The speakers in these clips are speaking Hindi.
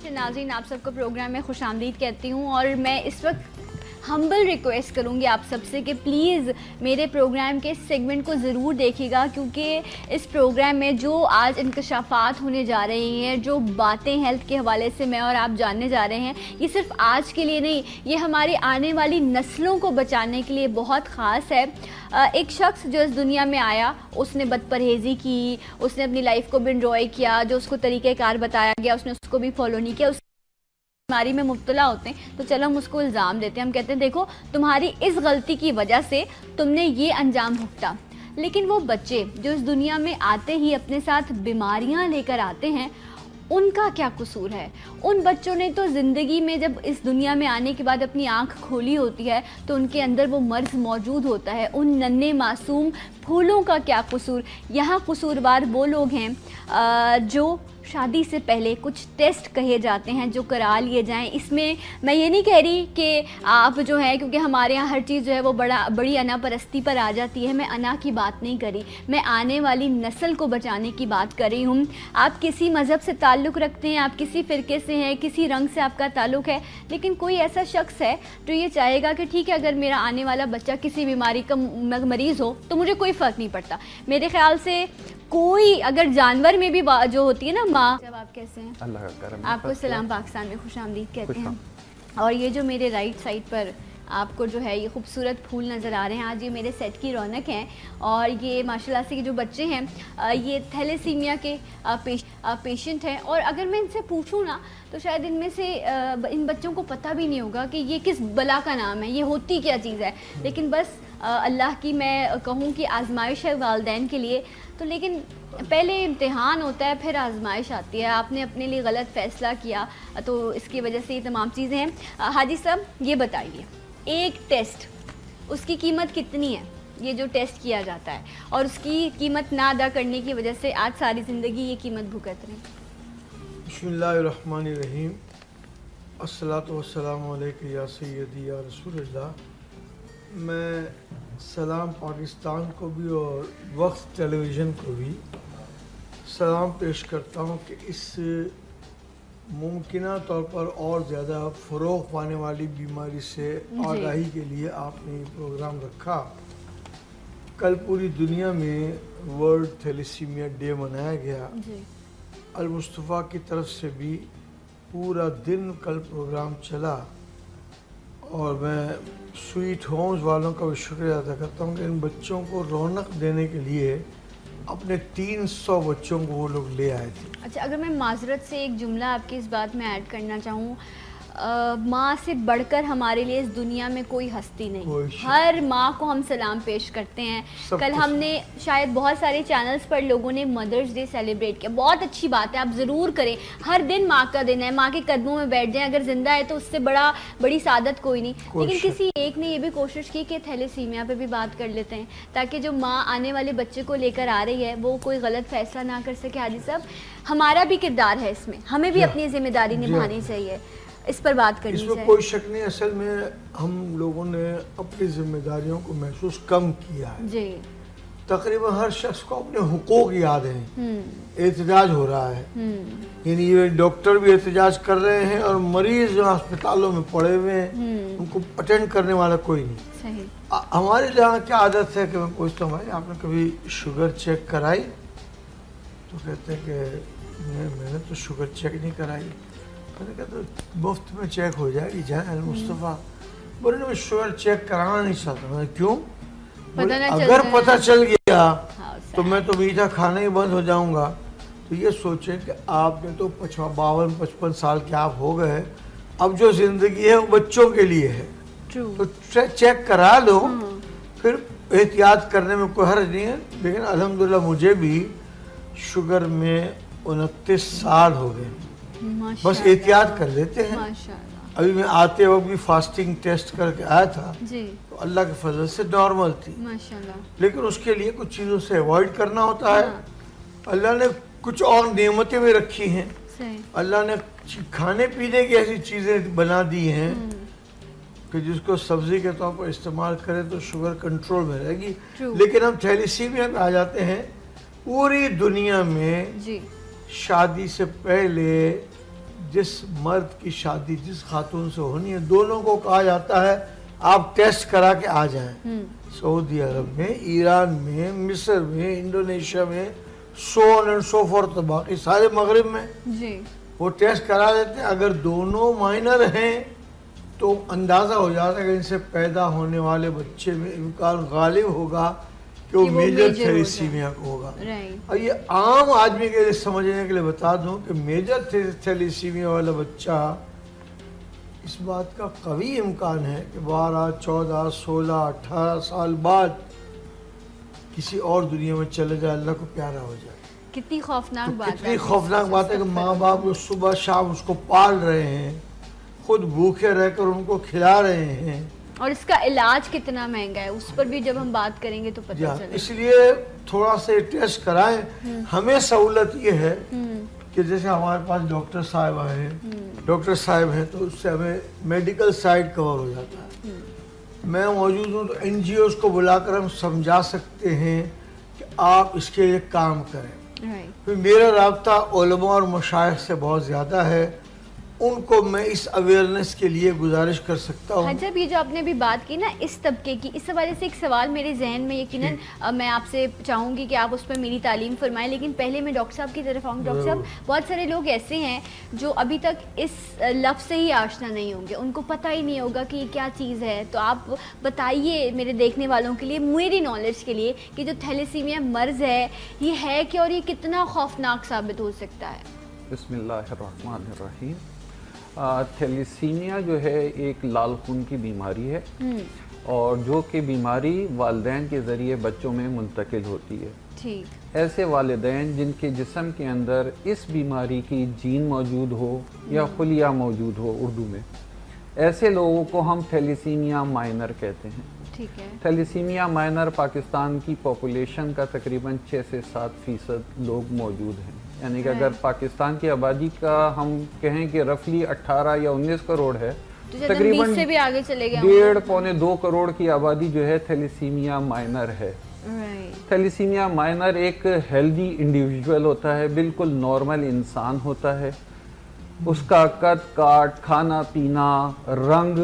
नाज़रीन, आप सबको प्रोग्राम में खुशामदीद कहती हूँ और मैं इस वक्त हम्बल रिक्वेस्ट करूँगी आप सबसे कि प्लीज़ मेरे प्रोग्राम के इस सेगमेंट को ज़रूर देखिएगा, क्योंकि इस प्रोग्राम में जो आज इंकशाफात होने जा रही हैं, जो बातें हेल्थ के हवाले से मैं और आप जानने जा रहे हैं, ये सिर्फ आज के लिए नहीं, ये हमारी आने वाली नस्लों को बचाने के लिए बहुत ख़ास है। एक शख्स जो इस दुनिया में आया, उसने बदपरहेज़ी की, उसने अपनी लाइफ को भी इंजॉय किया, जो उसको तरीक़ेकार बताया गया उसने उसको भी फॉलो नहीं किया, बीमारी में मुब्तला होते हैं तो चलो हम उसको इल्ज़ाम देते हैं, हम कहते हैं देखो तुम्हारी इस गलती की वजह से तुमने ये अंजाम भुगता। लेकिन वो बच्चे जो इस दुनिया में आते ही अपने साथ बीमारियां लेकर आते हैं, उनका क्या कसूर है? उन बच्चों ने तो ज़िंदगी में जब इस दुनिया में आने के बाद अपनी आँख खोली होती है तो उनके अंदर वो मर्ज़ मौजूद होता है। उन नन्हे मासूम फूलों का क्या कसूर? यहाँ कसूरवार वो लोग हैं जो शादी से पहले कुछ टेस्ट कहे जाते हैं जो करा लिए जाएं। इसमें मैं ये नहीं कह रही कि आप जो है, क्योंकि हमारे यहाँ हर चीज़ जो है वो बड़ी अना परस्ती पर आ जाती है, मैं अना की बात नहीं करी, मैं आने वाली नस्ल को बचाने की बात कर रही हूँ। आप किसी मज़हब से ताल्लुक़ रखते हैं, आप किसी फ़िरके से हैं, किसी रंग से आपका ताल्लुक़ है, लेकिन कोई ऐसा शख्स है जो ये चाहेगा कि ठीक है अगर मेरा आने वाला बच्चा किसी बीमारी का मरीज़ हो तो मुझे कोई फ़र्क नहीं पड़ता। मेरे ख़्याल से कोई अगर जानवर में भी जो होती है ना माँ, जब आप कैसे हैं? अल्लाह का करम। आपको सलाम पाकिस्तान में खुशामदीद कहते हैं। और ये जो मेरे राइट साइड पर आपको जो है ये खूबसूरत फूल नज़र आ रहे हैं, आज ये मेरे सेट की रौनक हैं। और ये माशाल्लाह से जो बच्चे हैं ये थैलेसीमिया के पेशेंट हैं। और अगर मैं इनसे पूछूं ना तो शायद इनमें से इन बच्चों को पता भी नहीं होगा कि ये किस बला का नाम है, ये होती क्या चीज़ है। लेकिन बस अल्लाह की मैं कहूँ कि आजमाइश है वालिदैन के लिए। तो लेकिन पहले इम्तिहान होता है, फिर आजमाइश आती है। आपने अपने लिए गलत फ़ैसला किया तो इसकी वजह से ये तमाम चीज़ें हैं। हाजी साहब ये बताइए, एक टेस्ट उसकी कीमत कितनी है? ये जो टेस्ट किया जाता है और उसकी कीमत ना अदा करने की वजह से आज सारी ज़िंदगी ये कीमत भुगत रहे हैं। बिस्मिल्लाहिर्रहमानिर्रहीम। अस्सलातु वस्सलामु अलैका या सय्यदी या रसूलल्लाह। मैं सलाम पाकिस्तान को भी और वक्त टेलीविज़न को भी सलाम पेश करता हूँ कि इस मुमकिना तौर पर और ज़्यादा फ़रोग़ पाने वाली बीमारी से आगाही के लिए आपने ये प्रोग्राम रखा। कल पूरी दुनिया में वर्ल्ड थैलेसीमिया डे मनाया गया। अल मुस्तफ़ा की तरफ से भी पूरा दिन कल प्रोग्राम चला और मैं स्वीट होम्स वालों का भी शुक्रिया अदा करता हूँ कि इन बच्चों को रौनक देने के लिए अपने 300 बच्चों को वो लोग ले आए थे। अच्छा, अगर मैं माजरत से एक जुमला आपकी इस बात में ऐड करना चाहूँ, माँ से बढ़कर हमारे लिए इस दुनिया में कोई हस्ती नहीं। हर माँ को हम सलाम पेश करते हैं। कल हमने शायद बहुत सारे चैनल्स पर लोगों ने मदर्स डे सेलिब्रेट किया, बहुत अच्छी बात है, आप ज़रूर करें। हर दिन माँ का दिन है, माँ के कदमों में बैठ जाएं, अगर ज़िंदा है तो उससे बड़ी सादत कोई नहीं। लेकिन किसी एक ने ये भी कोशिश की कि थैलेसीमिया पे भी बात कर लेते हैं, ताकि जो माँ आने वाले बच्चे को लेकर आ रही है वो कोई गलत फैसला ना कर सके। हाजी साहब, हमारा भी किरदार है इसमें, हमें भी अपनी जिम्मेदारी निभानी चाहिए, इस पर बात करनी चाहिए। इसमें कोई शक नहीं। असल में हम लोगों ने अपनी जिम्मेदारियों को महसूस कम किया है जी। तकरीबन हर शख्स को अपने हुकूक याद हैं। एहतजाज हो रहा है, यानी ये डॉक्टर भी एहतजाज कर रहे हैं और मरीज जो अस्पतालों में पड़े हुए हैं उनको अटेंड करने वाला कोई नहीं। सही। हमारे यहाँ क्या आदत है कि मैं पूछता हूँ भाई आपने कभी शुगर चेक कराई? तो कहते हैं कि मैंने तो शुगर चेक नहीं कराई। मैंने कहा तो मुफ्त में चेक हो जाएगी, जाए अल मुस्तफ़ा। बोले मैं शुगर चेक कराना नहीं चाहता। मैं क्यों? अगर पता चल गया तो मैं तो मीठा खाना ही बंद हो जाऊंगा। तो ये सोचें कि आपने तो 52-55 साल के आप हो गए, अब जो ज़िंदगी है वो बच्चों के लिए है। तो चेक करा लो, फिर एहतियात करने में कोई हर्ज नहीं है। लेकिन अल्हम्दुलिल्लाह मुझे भी शुगर में 29 साल हो गए, बस एहतियात कर लेते हैं। अभी मैं आते वक्त भी फास्टिंग टेस्ट करके आया था जी। तो अल्लाह के फजल से नॉर्मल थी माशाल्लाह। लेकिन उसके लिए कुछ चीज़ों से अवॉइड करना होता है। अल्लाह ने कुछ और नेमतें भी रखी हैं। अल्लाह ने खाने पीने की ऐसी चीज़ें बना दी हैं कि जिसको सब्जी के तौर पर इस्तेमाल करें तो शुगर कंट्रोल में रहेगी। लेकिन हम थैलेसीमिया में आ जाते हैं। पूरी दुनिया में जी। शादी से पहले जिस मर्द की शादी जिस खातून से होनी है, दोनों को कहा जाता है आप टेस्ट करा के आ जाएं। सऊदी अरब में, ईरान में, मिस्र में, इंडोनेशिया में, so on and so forth, तो बाकी सारे मगरिब में जी। वो टेस्ट करा देते हैं। अगर दोनों माइनर हैं तो अंदाज़ा हो जाता है कि इनसे पैदा होने वाले बच्चे में इम्कान गालिब होगा कि वो मेजर थैलेसीमिया को होगा। राइट। और ये आम आदमी के लिए समझने के लिए बता दूं कि मेजर थैलेसीमिया वाला बच्चा, इस बात का कवी इम्कान है कि 12, 14, 16, 18 साल बाद किसी और दुनिया में चले जाए, अल्लाह को प्यारा हो जाए। कितनी खौफनाक तो बात है। कितनी खौफनाक बात है कि माँ बाप लोग सुबह शाम उसको पाल रहे हैं, खुद भूखे रहकर उनको खिला रहे हैं, और इसका इलाज कितना महंगा है उस पर भी जब हम बात करेंगे तो पता चलेगा। इसलिए थोड़ा सा टेस्ट कराएं। हमें सहूलत ये है कि जैसे हमारे पास डॉक्टर साहब हैं तो उससे हमें मेडिकल साइड कवर हो जाता है। मैं मौजूद हूँ तो NGOs को बुलाकर हम समझा सकते हैं कि आप इसके लिए काम करें। फिर मेरा राब्ता उलमा और मशाइख से बहुत ज़्यादा है, उनको मैं इस अवेयरनेस के लिए गुजारिश कर सकता हूँ। हाँ, जब ये जो आपने अभी बात की ना इस तबके की, इस हवाले से एक सवाल मेरे जहन में यकीनन मैं आपसे चाहूँगी कि आप उस पर मेरी तालीम फरमाएं, लेकिन पहले मैं डॉक्टर साहब की तरफ आऊँ। डॉक्टर साहब, बहुत सारे लोग ऐसे हैं जो अभी तक इस लफ्ज़ से ही आशना नहीं होंगे, उनको पता ही नहीं होगा कि ये क्या चीज़ है। तो आप बताइए मेरे देखने वालों के लिए, मेरी नॉलेज के लिए, कि जो थैलेसीमिया मर्ज़ है ये है क्या और ये कितना खौफनाक साबित हो सकता है। बिस्मिल्लाहिर्रहमानिर्रहीम। थैलेसीमिया जो है एक लाल खून की बीमारी है और जो कि बीमारी वालिदैन के ज़रिए बच्चों में मुंतकिल होती है। ठीक। ऐसे वालिदैन जिनके जिस्म के अंदर इस बीमारी की जीन मौजूद हो या खुलिया मौजूद हो, उर्दू में, ऐसे लोगों को हम थैलेसीमिया माइनर कहते हैं। ठीक है। थैलेसीमिया माइनर पाकिस्तान की पॉपुलेशन का तकरीबन 6 से 7% लोग मौजूद हैं। यानी कि अगर पाकिस्तान की आबादी का हम कहें कि रफली 18 या 19 करोड़ है, तो तकरीबन 20 से भी आगे चले गए, 1.5-2 करोड़ की आबादी जो है थैलेसीमिया माइनर है। थैलेसीमिया माइनर एक हेल्दी इंडिविजुअल होता है, बिल्कुल नॉर्मल इंसान होता है। उसका कद काट, खाना पीना, रंग,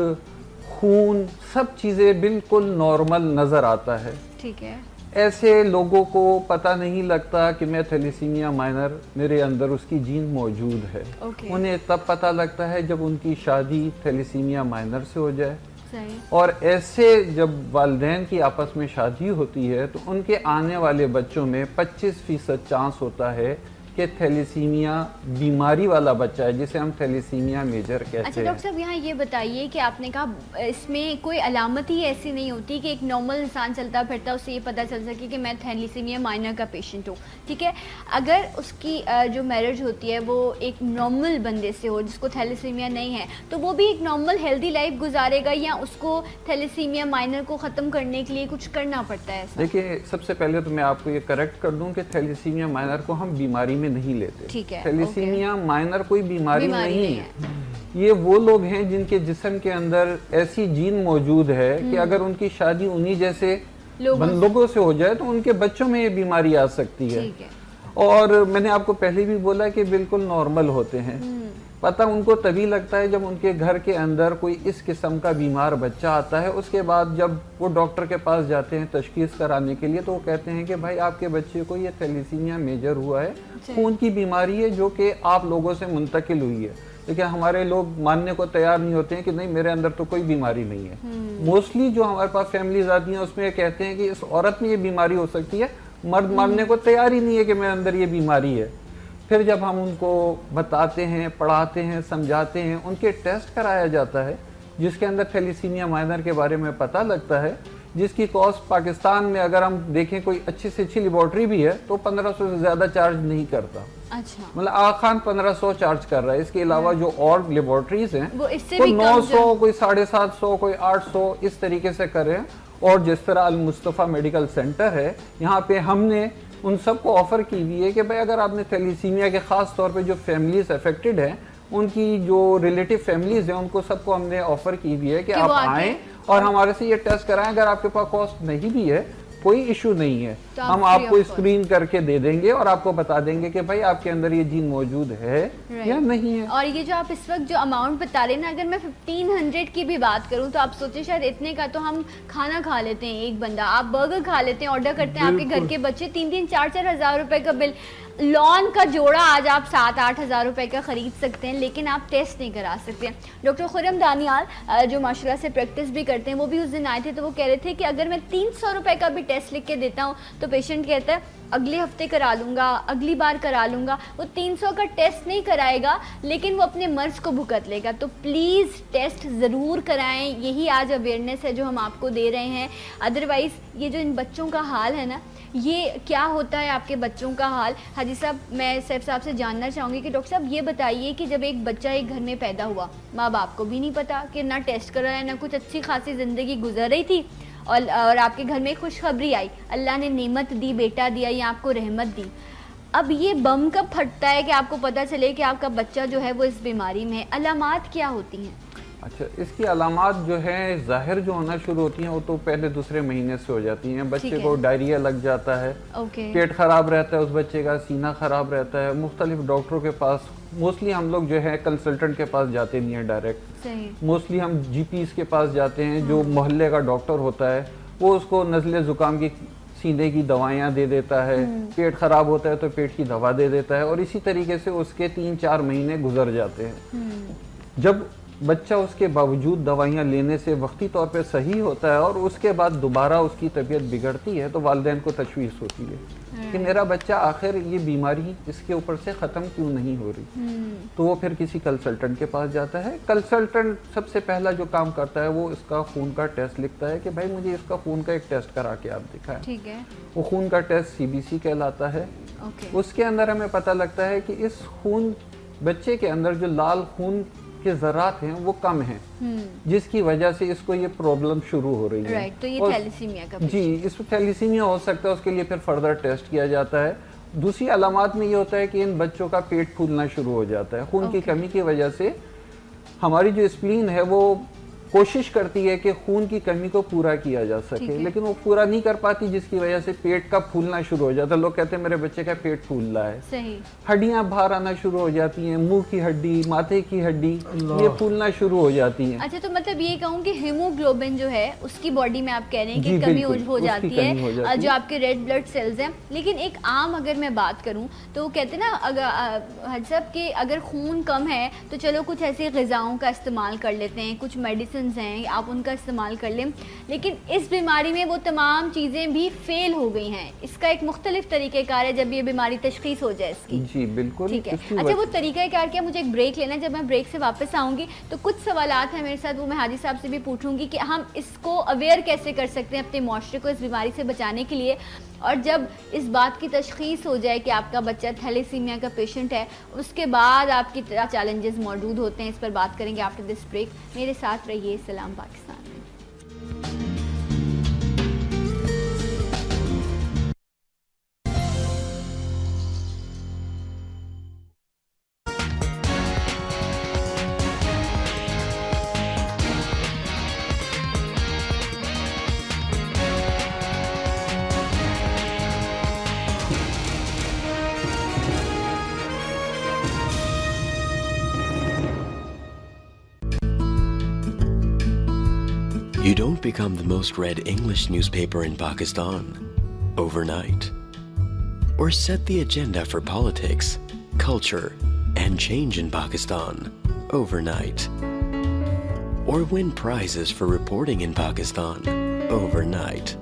खून, सब चीज़ें बिल्कुल नॉर्मल नज़र आता है। ठीक है। ऐसे लोगों को पता नहीं लगता कि मैं थैलेसीमिया माइनर, मेरे अंदर उसकी जीन मौजूद है। उन्हें तब पता लगता है जब उनकी शादी थैलेसीमिया माइनर से हो जाए। सही। और ऐसे जब वालिदैन की आपस में शादी होती है तो उनके आने वाले बच्चों में 25% चांस होता है कि थैलेसीमिया बीमारी वाला बच्चा है, जिसे हम थैलेसीमिया मेजर कहते हैं। अच्छा डॉक्टर साहब, यहाँ ये बताइए कि आपने कहा इसमें कोई अलामत ही ऐसी नहीं होती कि एक नॉर्मल इंसान चलता फिरता उससे ये पता चल सके कि मैं थैलेसीमिया माइनर का पेशेंट हूँ। ठीक है, अगर उसकी जो मैरिज होती है वो एक नॉर्मल बंदे से हो जिसको थैलेसीमिया नहीं है, तो वो भी एक नॉर्मल हेल्दी लाइफ गुजारेगा या उसको थैलेसीमिया माइनर को ख़त्म करने के लिए कुछ करना पड़ता है? देखिए, सबसे पहले तो मैं आपको ये करेक्ट कर दूं कि थैलेसीमिया माइनर को हम बीमारी में नहीं लेते। ठीक है। थैलेसीमिया माइनर कोई बीमारी नहीं है। ये वो लोग हैं जिनके जिस्म के अंदर ऐसी जीन मौजूद है कि अगर उनकी शादी उन्हीं जैसे लोगों से हो जाए तो उनके बच्चों में ये बीमारी आ सकती है। और मैंने आपको पहले भी बोला कि बिल्कुल नॉर्मल होते हैं। पता उनको तभी लगता है जब उनके घर के अंदर कोई इस किस्म का बीमार बच्चा आता है। उसके बाद जब वो डॉक्टर के पास जाते हैं तशखीस कराने के लिए, तो वो कहते हैं कि भाई आपके बच्चे को ये थैलेसीमिया मेजर हुआ है, खून की बीमारी है जो कि आप लोगों से मुंतकिल हुई है। लेकिन हमारे लोग मानने को तैयार नहीं होते हैं कि नहीं, मेरे अंदर तो कोई बीमारी नहीं है। मोस्टली जो हमारे पास फैमिलीज आती हैं उसमें कहते हैं कि इस औरत में ये बीमारी हो सकती है, मर्द मानने को तैयार ही नहीं है कि मेरे अंदर ये बीमारी है। फिर जब हम उनको बताते हैं, पढ़ाते हैं, समझाते हैं, उनके टेस्ट कराया जाता है जिसके अंदर थैलेसीमिया माइनर के बारे में पता लगता है, जिसकी कॉस्ट पाकिस्तान में अगर हम देखें कोई अच्छी से अच्छी लेबॉर्ट्री भी है तो 1500 से ज़्यादा चार्ज नहीं करता। अच्छा। मतलब आगा खान 1500 चार्ज कर रहा है। इसके अलावा जो और लेबॉर्ट्रीज हैं वो इससे कोई भी 900, कोई 750, कोई 800 इस तरीके से कर रहे हैं। और जिस तरह अल मुस्तफ़ा मेडिकल सेंटर है, यहाँ पे हमने उन सबको ऑफ़र की हुई है कि भाई अगर आपने थैलेसीमिया के ख़ास तौर पे जो फैमिलीज अफेक्टेड हैं, उनकी जो रिलेटिव फैमिलीज हैं, उनको सबको हमने ऑफ़र की हुई है कि आप आएँ और हमारे से ये टेस्ट कराएं। अगर आपके पास कॉस्ट नहीं भी है कोई इशू नहीं है। तो हम आपको स्क्रीन करके दे देंगे और आपको बता देंगे कि भाई आपके अंदर ये जीन मौजूद है या नहीं है। और ये जो आप इस वक्त जो अमाउंट बता रहे हैं ना, अगर मैं 1500 की भी बात करूं तो आप सोचे शायद इतने का तो हम खाना खा लेते हैं, एक बंदा आप बर्गर खा लेते हैं, ऑर्डर करते हैं, आपके घर के बच्चे 3-3, 4-4 हज़ार रुपए का बिल। लॉन का जोड़ा आज आप 7-8 हज़ार रुपए का ख़रीद सकते हैं, लेकिन आप टेस्ट नहीं करा सकते। डॉक्टर खुर्रम दानियाल जो माशाल्लाह से प्रैक्टिस भी करते हैं, वो भी उस दिन आए थे, तो वो कह रहे थे कि अगर मैं 300 रुपए का भी टेस्ट लिख के देता हूँ तो पेशेंट कहता है अगले हफ्ते करा लूँगा, अगली बार करा लूँगा। वो 300 का टेस्ट नहीं कराएगा, लेकिन वो अपने मर्ज़ को भुगत लेगा। तो प्लीज़ टेस्ट ज़रूर कराएं, यही आज अवेयरनेस है जो हम आपको दे रहे हैं। अदरवाइज़ ये जो इन बच्चों का हाल है ना, ये क्या होता है आपके बच्चों का हाल। हाजी साहब, मैं सैफ साहब से जानना चाहूँगी कि डॉक्टर साहब ये बताइए कि जब एक बच्चा एक घर में पैदा हुआ, माँ बाप को भी नहीं पता कि ना टेस्ट कराया, ना कुछ अच्छी खासी ज़िंदगी गुजर रही थी, और आपके घर में एक खुशखबरी आई, अल्लाह ने नेमत दी, बेटा दिया या आपको रहमत दी। अब ये बम कब फटता है कि आपको पता चले कि आपका बच्चा जो है वो इस बीमारी में है? अलामात क्या होती हैं? अच्छा, इसकी अलामात जो है ज़ाहिर जो होना शुरू होती हैं वो तो पहले दूसरे महीने से हो जाती हैं। बच्चे को डायरिया लग जाता है, पेट ख़राब रहता है उस बच्चे का, सीना ख़राब रहता है। मुख्तलिफ डॉक्टरों के पास मोस्टली हम लोग जो है कंसल्टेंट के पास जाते नहीं हैं डायरेक्ट, मोस्टली हम जीपीज़ के पास जाते हैं। जो मोहल्ले का डॉक्टर होता है वो उसको नज़ले ज़ुकाम की सीने की दवाइयाँ दे देता है, पेट ख़राब होता है तो पेट की दवा दे देता है, और इसी तरीके से उसके 3-4 महीने गुजर जाते हैं। जब बच्चा उसके बावजूद दवाइयाँ लेने से वक्ती तौर पे सही होता है और उसके बाद दोबारा उसकी तबीयत बिगड़ती है, तो वालिदैन को तशवीश होती है कि मेरा बच्चा आखिर ये बीमारी इसके ऊपर से ख़त्म क्यों नहीं हो रही। तो वो फिर किसी कंसल्टेंट के पास जाता है। कंसल्टेंट सबसे पहला जो काम करता है वो इसका खून का टेस्ट लिखता है कि भाई मुझे इसका खून का एक टेस्ट करा के आप दिखाएं। ठीक है। वो खून का टेस्ट CBC कहलाता है। उसके अंदर हमें पता लगता है कि इस खून बच्चे के अंदर जो लाल खून के ज़रात हैं वो कम हैं, जिसकी वजह से इसको ये प्रॉब्लम शुरू हो रही है। तो ये थैलेसीमिया का जी, इसमें थैलेसीमिया हो सकता है, उसके लिए फिर फर्दर टेस्ट किया जाता है। दूसरी अलामात में ये होता है कि इन बच्चों का पेट फूलना शुरू हो जाता है। खून की कमी की वजह से हमारी जो स्प्लीन है वो कोशिश करती है कि खून की कमी को पूरा किया जा सके, लेकिन वो पूरा नहीं कर पाती, जिसकी वजह से पेट का फूलना शुरू हो जाता है। लोग कहते हैं मेरे बच्चे का पेट फूल रहा है। सही। हड्डियां बाहर आना शुरू हो जाती हैं, मुंह की हड्डी, माथे की हड्डी, ये फूलना शुरू हो जाती हैं। अच्छा, तो मतलब ये कहूँ कि हीमोग्लोबिन जो है उसकी बॉडी में आप कह रहे हैं कि कमी हो जाती है, जो आपके रेड ब्लड सेल्स हैं। लेकिन एक आम अगर मैं बात करूँ तो कहते हैं ना, अगर सब के अगर खून कम है तो चलो कुछ ऐसी ग़िज़ाओं का इस्तेमाल कर लेते हैं, कुछ मेडिसिन हैं आप उनका इस्तेमाल कर लें, लेकिन इस बीमारी में वो तमाम चीज़ें भी फेल हो गई हैं। इसका एक मुख्तलिफ तरीक़ेकार है जब ये बीमारी तशख़ीस हो जाए इसकी। जी बिल्कुल, ठीक है। अच्छा, वो तरीक़ेकार क्या? मुझे एक ब्रेक लेना है, जब मैं ब्रेक से वापस आऊँगी तो कुछ सवालात हैं मेरे साथ, वो मैं हाजी साहब से भी पूछूंगी कि हम इसको अवेयर कैसे कर सकते हैं अपने माशरे को इस बीमारी से बचाने के लिए। और जब इस बात की तशख़ीस हो जाए कि आपका बच्चा थैलेसीमिया का पेशेंट है, उसके बाद आपकी चैलेंजेस मौजूद होते हैं, इस पर बात करेंगे आफ्टर दिस ब्रेक। मेरे साथ रहिए सलाम पाकिस्तान में। You don't become the most read English newspaper in Pakistan overnight, or set the agenda for politics, culture, and change in Pakistan overnight, or win prizes for reporting in Pakistan overnight.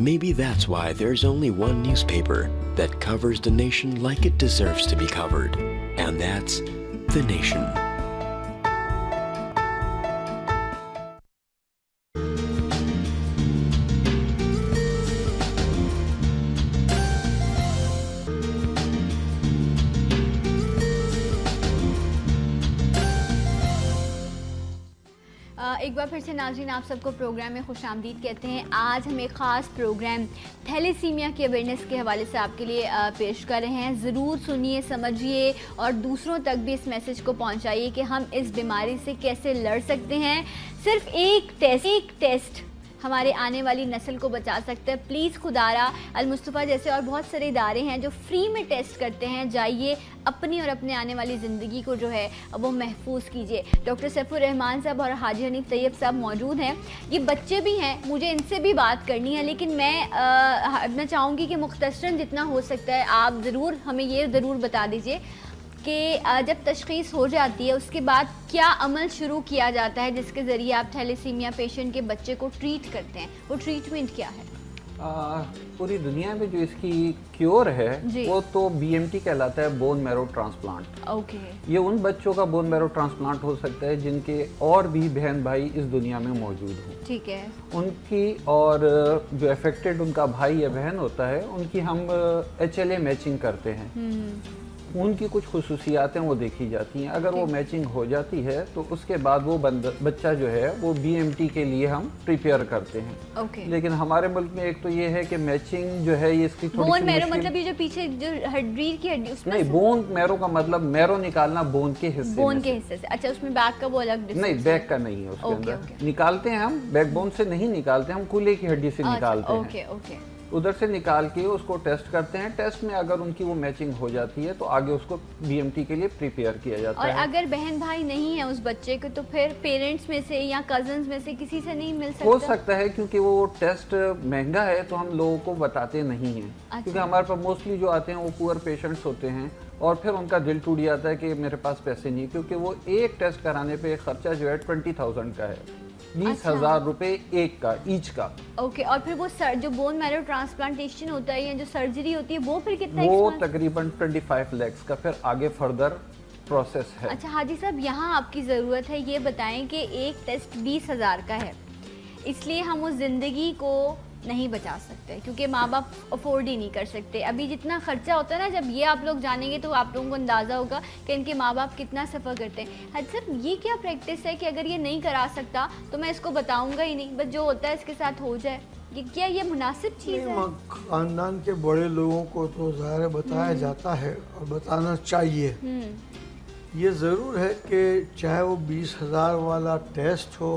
Maybe that's why there's only one newspaper that covers the nation like it deserves to be covered, and that's The Nation. एक बार फिर से नाज़रीन आप सबको प्रोग्राम में खुशामदीद कहते हैं। आज हम एक ख़ास प्रोग्राम थैलेसीमिया की अवेयरनेस के हवाले से आपके लिए पेश कर रहे हैं। ज़रूर सुनिए, समझिए और दूसरों तक भी इस मैसेज को पहुंचाइए कि हम इस बीमारी से कैसे लड़ सकते हैं। सिर्फ एक टेस्ट हमारे आने वाली नस्ल को बचा सकते हैं। प्लीज़ खुदारा, अल मुस्तफ़ा जैसे और बहुत सारे इदारे हैं जो फ्री में टेस्ट करते हैं, जाइए अपनी और अपने आने वाली ज़िंदगी को जो है वो महफूज कीजिए। डॉक्टर सैफुर रहमान साहब और हाजी हनीफ तैयब साहब मौजूद हैं। ये बच्चे भी हैं, मुझे इनसे भी बात करनी है, लेकिन मैं चाहूँगी कि मुख्तसरन जितना हो सकता है आप ज़रूर हमें ये ज़रूर बता दीजिए कि जब तशख़ीस हो जाती है उसके बाद क्या अमल शुरू किया जाता है जिसके ज़रिए आप थैलेसीमिया पेशेंट के बच्चे को ट्रीट करते हैं, वो ट्रीटमेंट क्या है? पूरी दुनिया में जो इसकी क्योर है वो तो BMT कहलाता है, बोन मैरो ट्रांसप्लांट। ओके। ये उन बच्चों का बोन मैरो ट्रांसप्लांट हो सकता है जिनके और भी बहन भाई इस दुनिया में मौजूद हों। ठीक है। उनकी और जो अफेक्टेड उनका भाई या बहन होता है उनकी हम HLA मैचिंग करते हैं। उनकी कुछ खुसूसियातें वो देखी जाती हैं। अगर वो मैचिंग हो जाती है तो उसके बाद वो बच्चा जो है वो BMT के लिए हम प्रिपेयर करते हैं। ओके। लेकिन हमारे मुल्क में एक तो ये है कि मैचिंग जो है ये इसकी थोड़ी बोन मैरो मतलब ये जो पीछे जो रीढ़ की हड्डी उसमें नहीं, बोन मैरो का मतलब मैरो निकालना बोन के हिस्से बोन के हिस्से से। अच्छा, उसमें बैक का वो अलग नहीं, बैक का नहीं है उसके अंदर। निकालते हैं हम, बैकबोन से नहीं निकालते, हम कूल्हे की हड्डी से निकालते हैं। Okay okay. उधर से निकाल के उसको टेस्ट करते हैं। टेस्ट में अगर उनकी वो मैचिंग हो जाती है तो आगे उसको BMT के लिए प्रिपेयर किया जाता और है। अगर बहन भाई नहीं है उस बच्चे को तो फिर पेरेंट्स में से या कजन्स में से किसी से नहीं मिल सकता? हो सकता है, क्योंकि वो टेस्ट महंगा है तो हम लोगों को बताते नहीं हैं। अच्छा। क्योंकि हमारे पास मोस्टली जो आते हैं वो पुअर पेशेंट्स होते हैं और फिर उनका दिल टूट जाता है कि मेरे पास पैसे नहीं, क्योंकि वो एक टेस्ट कराने पे खर्चा जो है 20,000 का है, 20,000 रुपए एक का, ईच का। ओके। और फिर वो जो बोन मैरो ट्रांसप्लांटेशन होता है या जो सर्जरी होती है वो फिर कितना वो expensive? तकरीबन 25 लाख का फिर आगे फर्दर प्रोसेस है। अच्छा हाजी साहब, यहाँ आपकी ज़रूरत है ये बताएं कि एक टेस्ट 20,000 का है, इसलिए हम उस ज़िंदगी को नहीं बचा सकते क्योंकि माँ बाप अफोर्ड ही नहीं कर सकते। अभी जितना खर्चा होता है ना, जब ये आप लोग जानेंगे तो आप लोगों को अंदाज़ा होगा कि इनके माँ बाप कितना सफ़र करते हैं। हाजी साहब, ये क्या प्रैक्टिस है कि अगर ये नहीं करा सकता तो मैं इसको बताऊँगा ही नहीं, बस जो होता है इसके साथ हो जाए? ये क्या ये मुनासिब चीज़ है? खानदान के बड़े लोगों को तो ज़ाहिर बताया जाता है और बताना चाहिए। ये ज़रूर है कि चाहे वो 20,000 वाला टेस्ट हो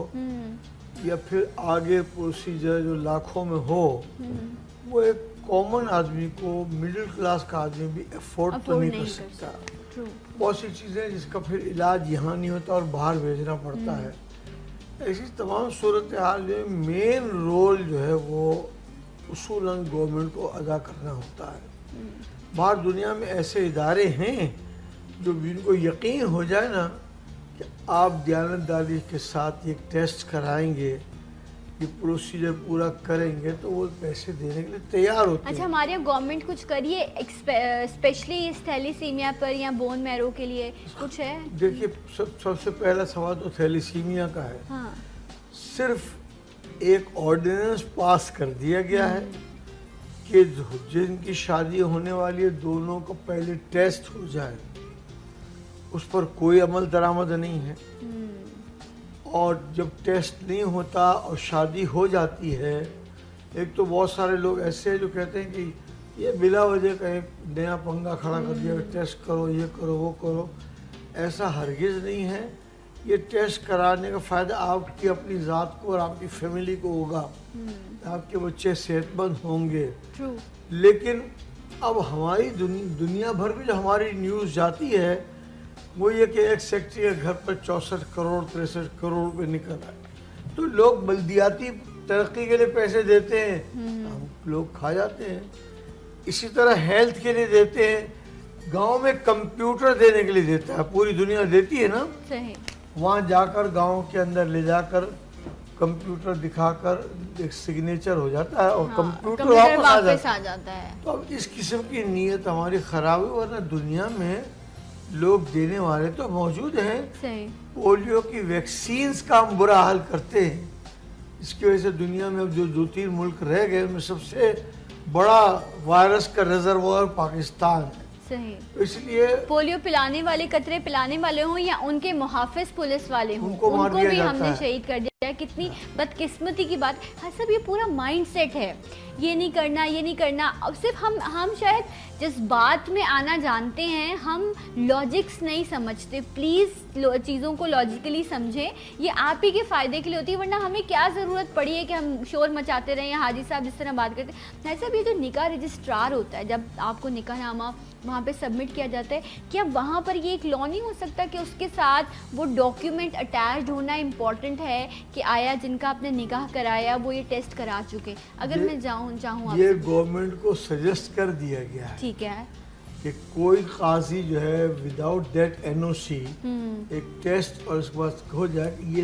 या फिर आगे प्रोसीजर जो लाखों में हो, वो एक कॉमन आदमी को, मिडिल क्लास का आदमी भी अफोर्ड तो नहीं कर सकता। बहुत सी चीज़ें जिसका फिर इलाज यहाँ नहीं होता और बाहर भेजना पड़ता है। ऐसी तमाम सूरत हाल में मेन रोल जो है वो उसूलन गवर्नमेंट को अदा करना होता है। बाहर दुनिया में ऐसे इदारे हैं जो जिनको यकीन हो जाए ना कि आप दयानतदारी के साथ एक टेस्ट कराएंगे, ये प्रोसीजर पूरा करेंगे तो वो पैसे देने के लिए तैयार होते हैं। अच्छा, हमारे यहाँ गवर्नमेंट कुछ करिए स्पेशली इस थैलेसीमिया पर या बोन मैरो के लिए कुछ है? देखिए, सबसे पहला सवाल तो थैलेसीमिया का है। हाँ। सिर्फ एक ऑर्डिनेंस पास कर दिया गया है कि जिनकी शादी होने वाली है दोनों का पहले टेस्ट हो जाए, उस पर कोई अमल दरामद नहीं है। और जब टेस्ट नहीं होता और शादी हो जाती है, एक तो बहुत सारे लोग ऐसे हैं जो कहते हैं कि ये बिला वजह का एक नया पंगा खड़ा कर दिया, टेस्ट करो, ये करो, वो करो। ऐसा हरगिज़ नहीं है। ये टेस्ट कराने का फ़ायदा आपकी अपनी ज़ात को और आपकी फैमिली को होगा, आपके बच्चे सेहतमंद होंगे। लेकिन अब हमारी दुनिया भर में जो हमारी न्यूज़ जाती है वो ये कि एक सेक्रेटरी के घर पर 64 करोड़ 63 करोड़ रुपये निकल आए। तो लोग बल्दियाती तरक्की के लिए पैसे देते हैं, हम लोग खा जाते हैं। इसी तरह हेल्थ के लिए देते हैं, गांव में कंप्यूटर देने के लिए देता है, पूरी दुनिया देती है ना। सही। वहाँ जाकर गांव के अंदर ले जाकर कंप्यूटर दिखाकर एक सिग्नेचर हो जाता है और कंप्यूटर वापस आ जाता है। तो अब इस किस्म की नीयत हमारी खराब है, वरना दुनिया में लोग देने वाले तो मौजूद हैं। सही। पोलियो की वैक्सीन्स का हम बुरा हाल करते हैं। इसकी वजह से दुनिया में अब जो 2-3 मुल्क रह गए उनमें सबसे बड़ा वायरस का रिजर्वोयर पाकिस्तान है। सही। तो इसलिए पोलियो पिलाने वाले, कतरे पिलाने वाले हों या उनके मुहाफिज पुलिस वाले हों, उनको भी हमने शहीद कर दिया। है, कितनी बदकिस्मती की बात। हाँ सब ये पूरा माइंड सेट है, ये नहीं करना, ये नहीं करना। अब सिर्फ हम शायद जिस बात में आना जानते हैं, हम लॉजिक्स नहीं समझते। प्लीज़ चीज़ों को लॉजिकली समझें, ये आप ही के फ़ायदे के लिए होती है, वरना हमें क्या ज़रूरत पड़ी है कि हम शोर मचाते रहें। हाजी साहब जिस तरह बात करते हैं, भाई साहब ये जो निकाह रजिस्ट्रार होता है, जब आपको निकाहनामा वहाँ पे सबमिट किया जाता है, क्या वहाँ पर ये एक लॉ नहीं हो सकता कि उसके साथ वो डॉक्यूमेंट अटैच्ड होना इम्पॉर्टेंट है कि आया जिनका आपने निकाह कराया वो ये टेस्ट करा चुके। अगर मैं चाहूँ ये गवर्नमेंट को सजेस्ट कर दिया गया है, ठीक है, कि कोई काजी जो है विदाउट दैट एनओसी एक टेस्ट और उसके बाद हो जाए कि ये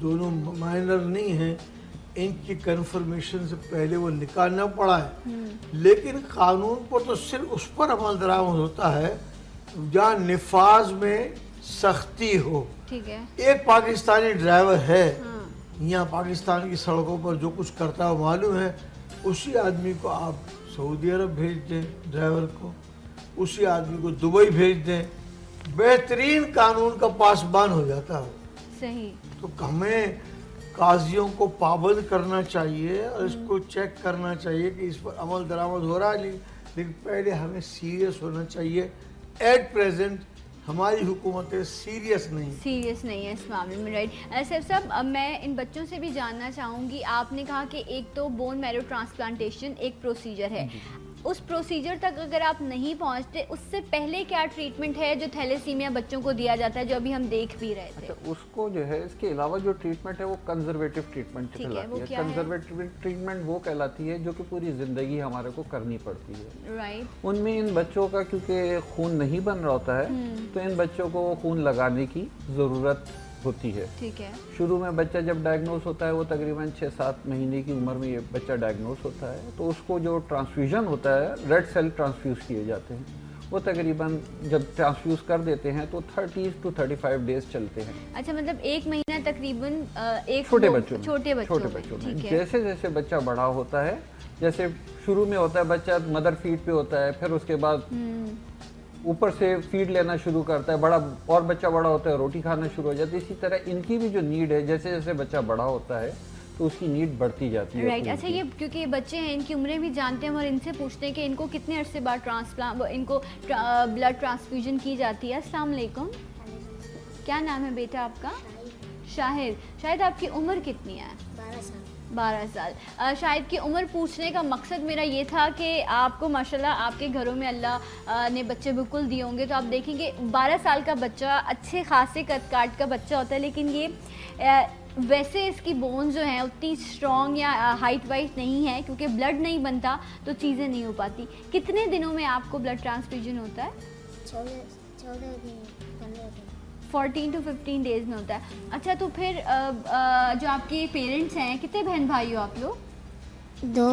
दोनों माइनर नहीं हैं, इनकी कन्फर्मेशन से पहले वो निकाह न पड़ा है। लेकिन कानून पर तो सिर्फ उस पर अमल दरामद होता है जहाँ निफाज में सख्ती हो। ठीक है। एक पाकिस्तानी ड्राइवर है, यहाँ पाकिस्तान की सड़कों पर जो कुछ करता है मालूम है, उसी आदमी को आप सऊदी अरब भेज दें ड्राइवर को, उसी आदमी को दुबई भेज दें, बेहतरीन कानून का पासबान हो जाता है। सही। तो हमें काजियों को पाबंद करना चाहिए और इसको चेक करना चाहिए कि इस पर अमल दरामद हो रहा है, लेकिन पहले हमें सीरियस होना चाहिए। एट प्रेजेंट हमारी हुकूमतें सीरियस नहीं है इस मामले में, राइट। सर साहब, अब मैं इन बच्चों से भी जानना चाहूँगी, आपने कहा कि एक तो बोन मैरो ट्रांसप्लांटेशन एक प्रोसीजर है, उस प्रोसीजर तक अगर आप नहीं पहुंचते, उससे पहले क्या ट्रीटमेंट है जो थैलेसीमिया बच्चों को दिया जाता है, जो अभी हम देख भी रहे थे? अच्छा, उसको जो है इसके अलावा जो ट्रीटमेंट है वो कंजर्वेटिव ट्रीटमेंट कहलाती है। कंजर्वेटिव ट्रीटमेंट वो कहलाती है जो कि पूरी ज़िंदगी हमारे को करनी पड़ती है, राइट। उनमें इन बच्चों का क्योंकि खून नहीं बन रहा होता है, तो इन बच्चों को खून लगाने की ज़रूरत होती है। ठीक है। शुरू में बच्चा जब डायग्नोस होता है, वो तकरीबन 6-7 महीने की उम्र में ये बच्चा डायग्नोस होता है, तो उसको जो ट्रांसफ्यूजन होता है, रेड सेल ट्रांसफ्यूज किए जाते हैं। वो तकरीबन जब ट्रांसफ्यूज कर देते हैं तो 30 to 35 डेज चलते हैं। अच्छा, मतलब 1 महीना तकरीबन एक छोटे बच्चों में जैसे जैसे बच्चा बड़ा होता है, जैसे शुरू में होता है बच्चा मदर फीड पे होता है, फिर उसके बाद ऊपर से फीड लेना शुरू करता है, बड़ा और बच्चा बड़ा होता है रोटी खाना शुरू हो जाती है। इसी तरह इनकी भी जो नीड है, जैसे जैसे बच्चा बड़ा होता है तो उसकी नीड बढ़ती जाती है। राइट। अच्छा, ये क्योंकि ये बच्चे हैं, इनकी उम्रें भी जानते हैं और इनसे पूछते हैं कि इनको कितने अरसे बाद इनको ब्लड ट्रांसफ्यूजन की जाती है। अस्सलाम वालेकुम, क्या नाम है बेटा आपका? शाहिद। शाहिद, आपकी उम्र कितनी है? 12 साल। शाहिद की उम्र पूछने का मकसद मेरा ये था कि आपको माशाल्लाह आपके घरों में अल्लाह ने बच्चे बिल्कुल दिए होंगे, तो आप देखेंगे 12 साल का बच्चा अच्छे खासे कद काट का बच्चा होता है, लेकिन ये वैसे इसकी बोन जो हैं उतनी स्ट्रॉन्ग या हाइट वाइज नहीं है, क्योंकि ब्लड नहीं बनता तो चीज़ें नहीं हो पाती। कितने दिनों में आपको ब्लड ट्रांसफ्यूजन होता है? 14 दिन 15 दिन 14 to 15 डेज़ में होता है। अच्छा, तो फिर जो आपके पेरेंट्स हैं, कितने बहन भाई हो आप लोग? 2,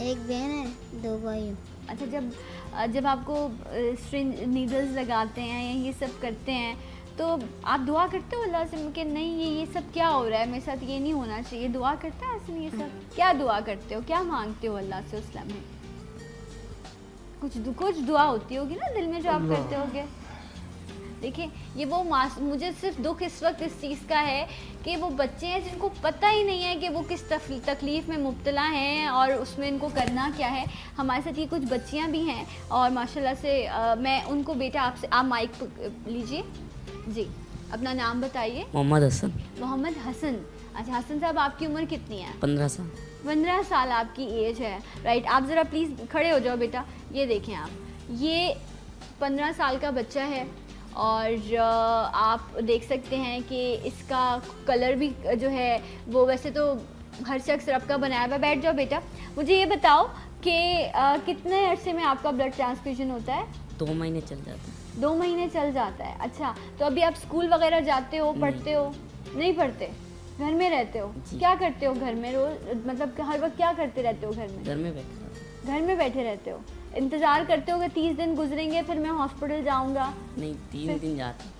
एक बहन है, 2 भाई हो। अच्छा, जब आपको स्ट्रिंज नीडल्स लगाते हैं या ये सब करते हैं, तो आप दुआ करते हो अल्लाह से कि नहीं ये सब क्या हो रहा है मेरे साथ, ये नहीं होना चाहिए? दुआ करते हैं ऐसे? ये सब क्या दुआ करते हो, क्या मांगते हो अल्लाह से उस लम्हे? कुछ दुआ होती होगी ना दिल में जो आप करते होगे। देखिए, ये वो मुझे सिर्फ दुख इस वक्त इस चीज़ का है कि वो बच्चे हैं जिनको पता ही नहीं है कि वो किस तकलीफ़ में मुब्तला हैं और उसमें इनको करना क्या है। हमारे साथ ये कुछ बच्चियां भी हैं और माशाल्लाह से मैं उनको, बेटा आपसे, आप माइक लीजिए जी, अपना नाम बताइए। मोहम्मद हसन। मोहम्मद हसन। अच्छा हसन साहब, आपकी उम्र कितनी है? 15 साल। 15 साल आपकी एज है, राइट। आप ज़रा प्लीज़ खड़े हो जाओ बेटा। ये देखें आप, ये 15 साल का बच्चा है और आप देख सकते हैं कि इसका कलर भी जो है वो, वैसे तो हर शख्स रब का बनाया हुआ। बैठ जाओ बेटा। मुझे ये बताओ कि कितने अरसे में आपका ब्लड ट्रांसफ्यूजन होता है? 2 महीने चल जाता है। 2 महीने चल जाता है। अच्छा, तो अभी आप स्कूल वगैरह जाते हो, पढ़ते हो? नहीं पढ़ते, घर में रहते हो? क्या करते हो घर में रोज, मतलब हर वक्त क्या करते रहते हो घर में? घर में बैठे। घर में बैठे रहते हो, इंतज़ार करते हो कि 30 दिन गुजरेंगे फिर मैं हॉस्पिटल जाऊंगा? नहीं, 3 दिन जाता हूँ।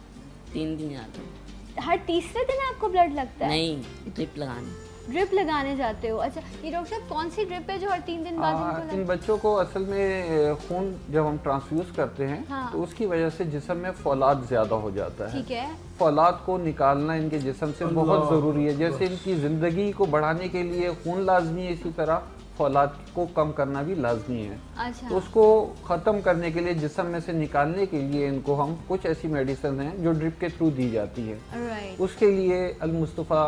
3 दिन जाता हूँ। हर तीसरे दिन आपको ब्लड लगता है? नहीं, ड्रिप लगाने। ड्रिप लगाने जाते हो। अच्छा, ये डॉक्टर साहब कौन सी ड्रिप है जो हर 3 दिन बाद इनको इन लग... बच्चों को असल में खून जब हम ट्रांसफ्यूज करते हैं हाँ। तो उसकी वजह से जिस्म में फौलाद ज्यादा हो जाता है। ठीक है। फौलाद को निकालना इनके जिस्म से बहुत ज़रूरी है। जैसे इनकी ज़िंदगी को बढ़ाने के लिए खून लाजमी है, इसी तरह फौलाद को कम करना भी लाजमी है। अच्छा। तो उसको ख़त्म करने के लिए, जिस्म में से निकालने के लिए इनको हम कुछ ऐसी मेडिसिन हैं जो ड्रिप के थ्रू दी जाती है। राइट। उसके लिए अल मुस्तफ़ा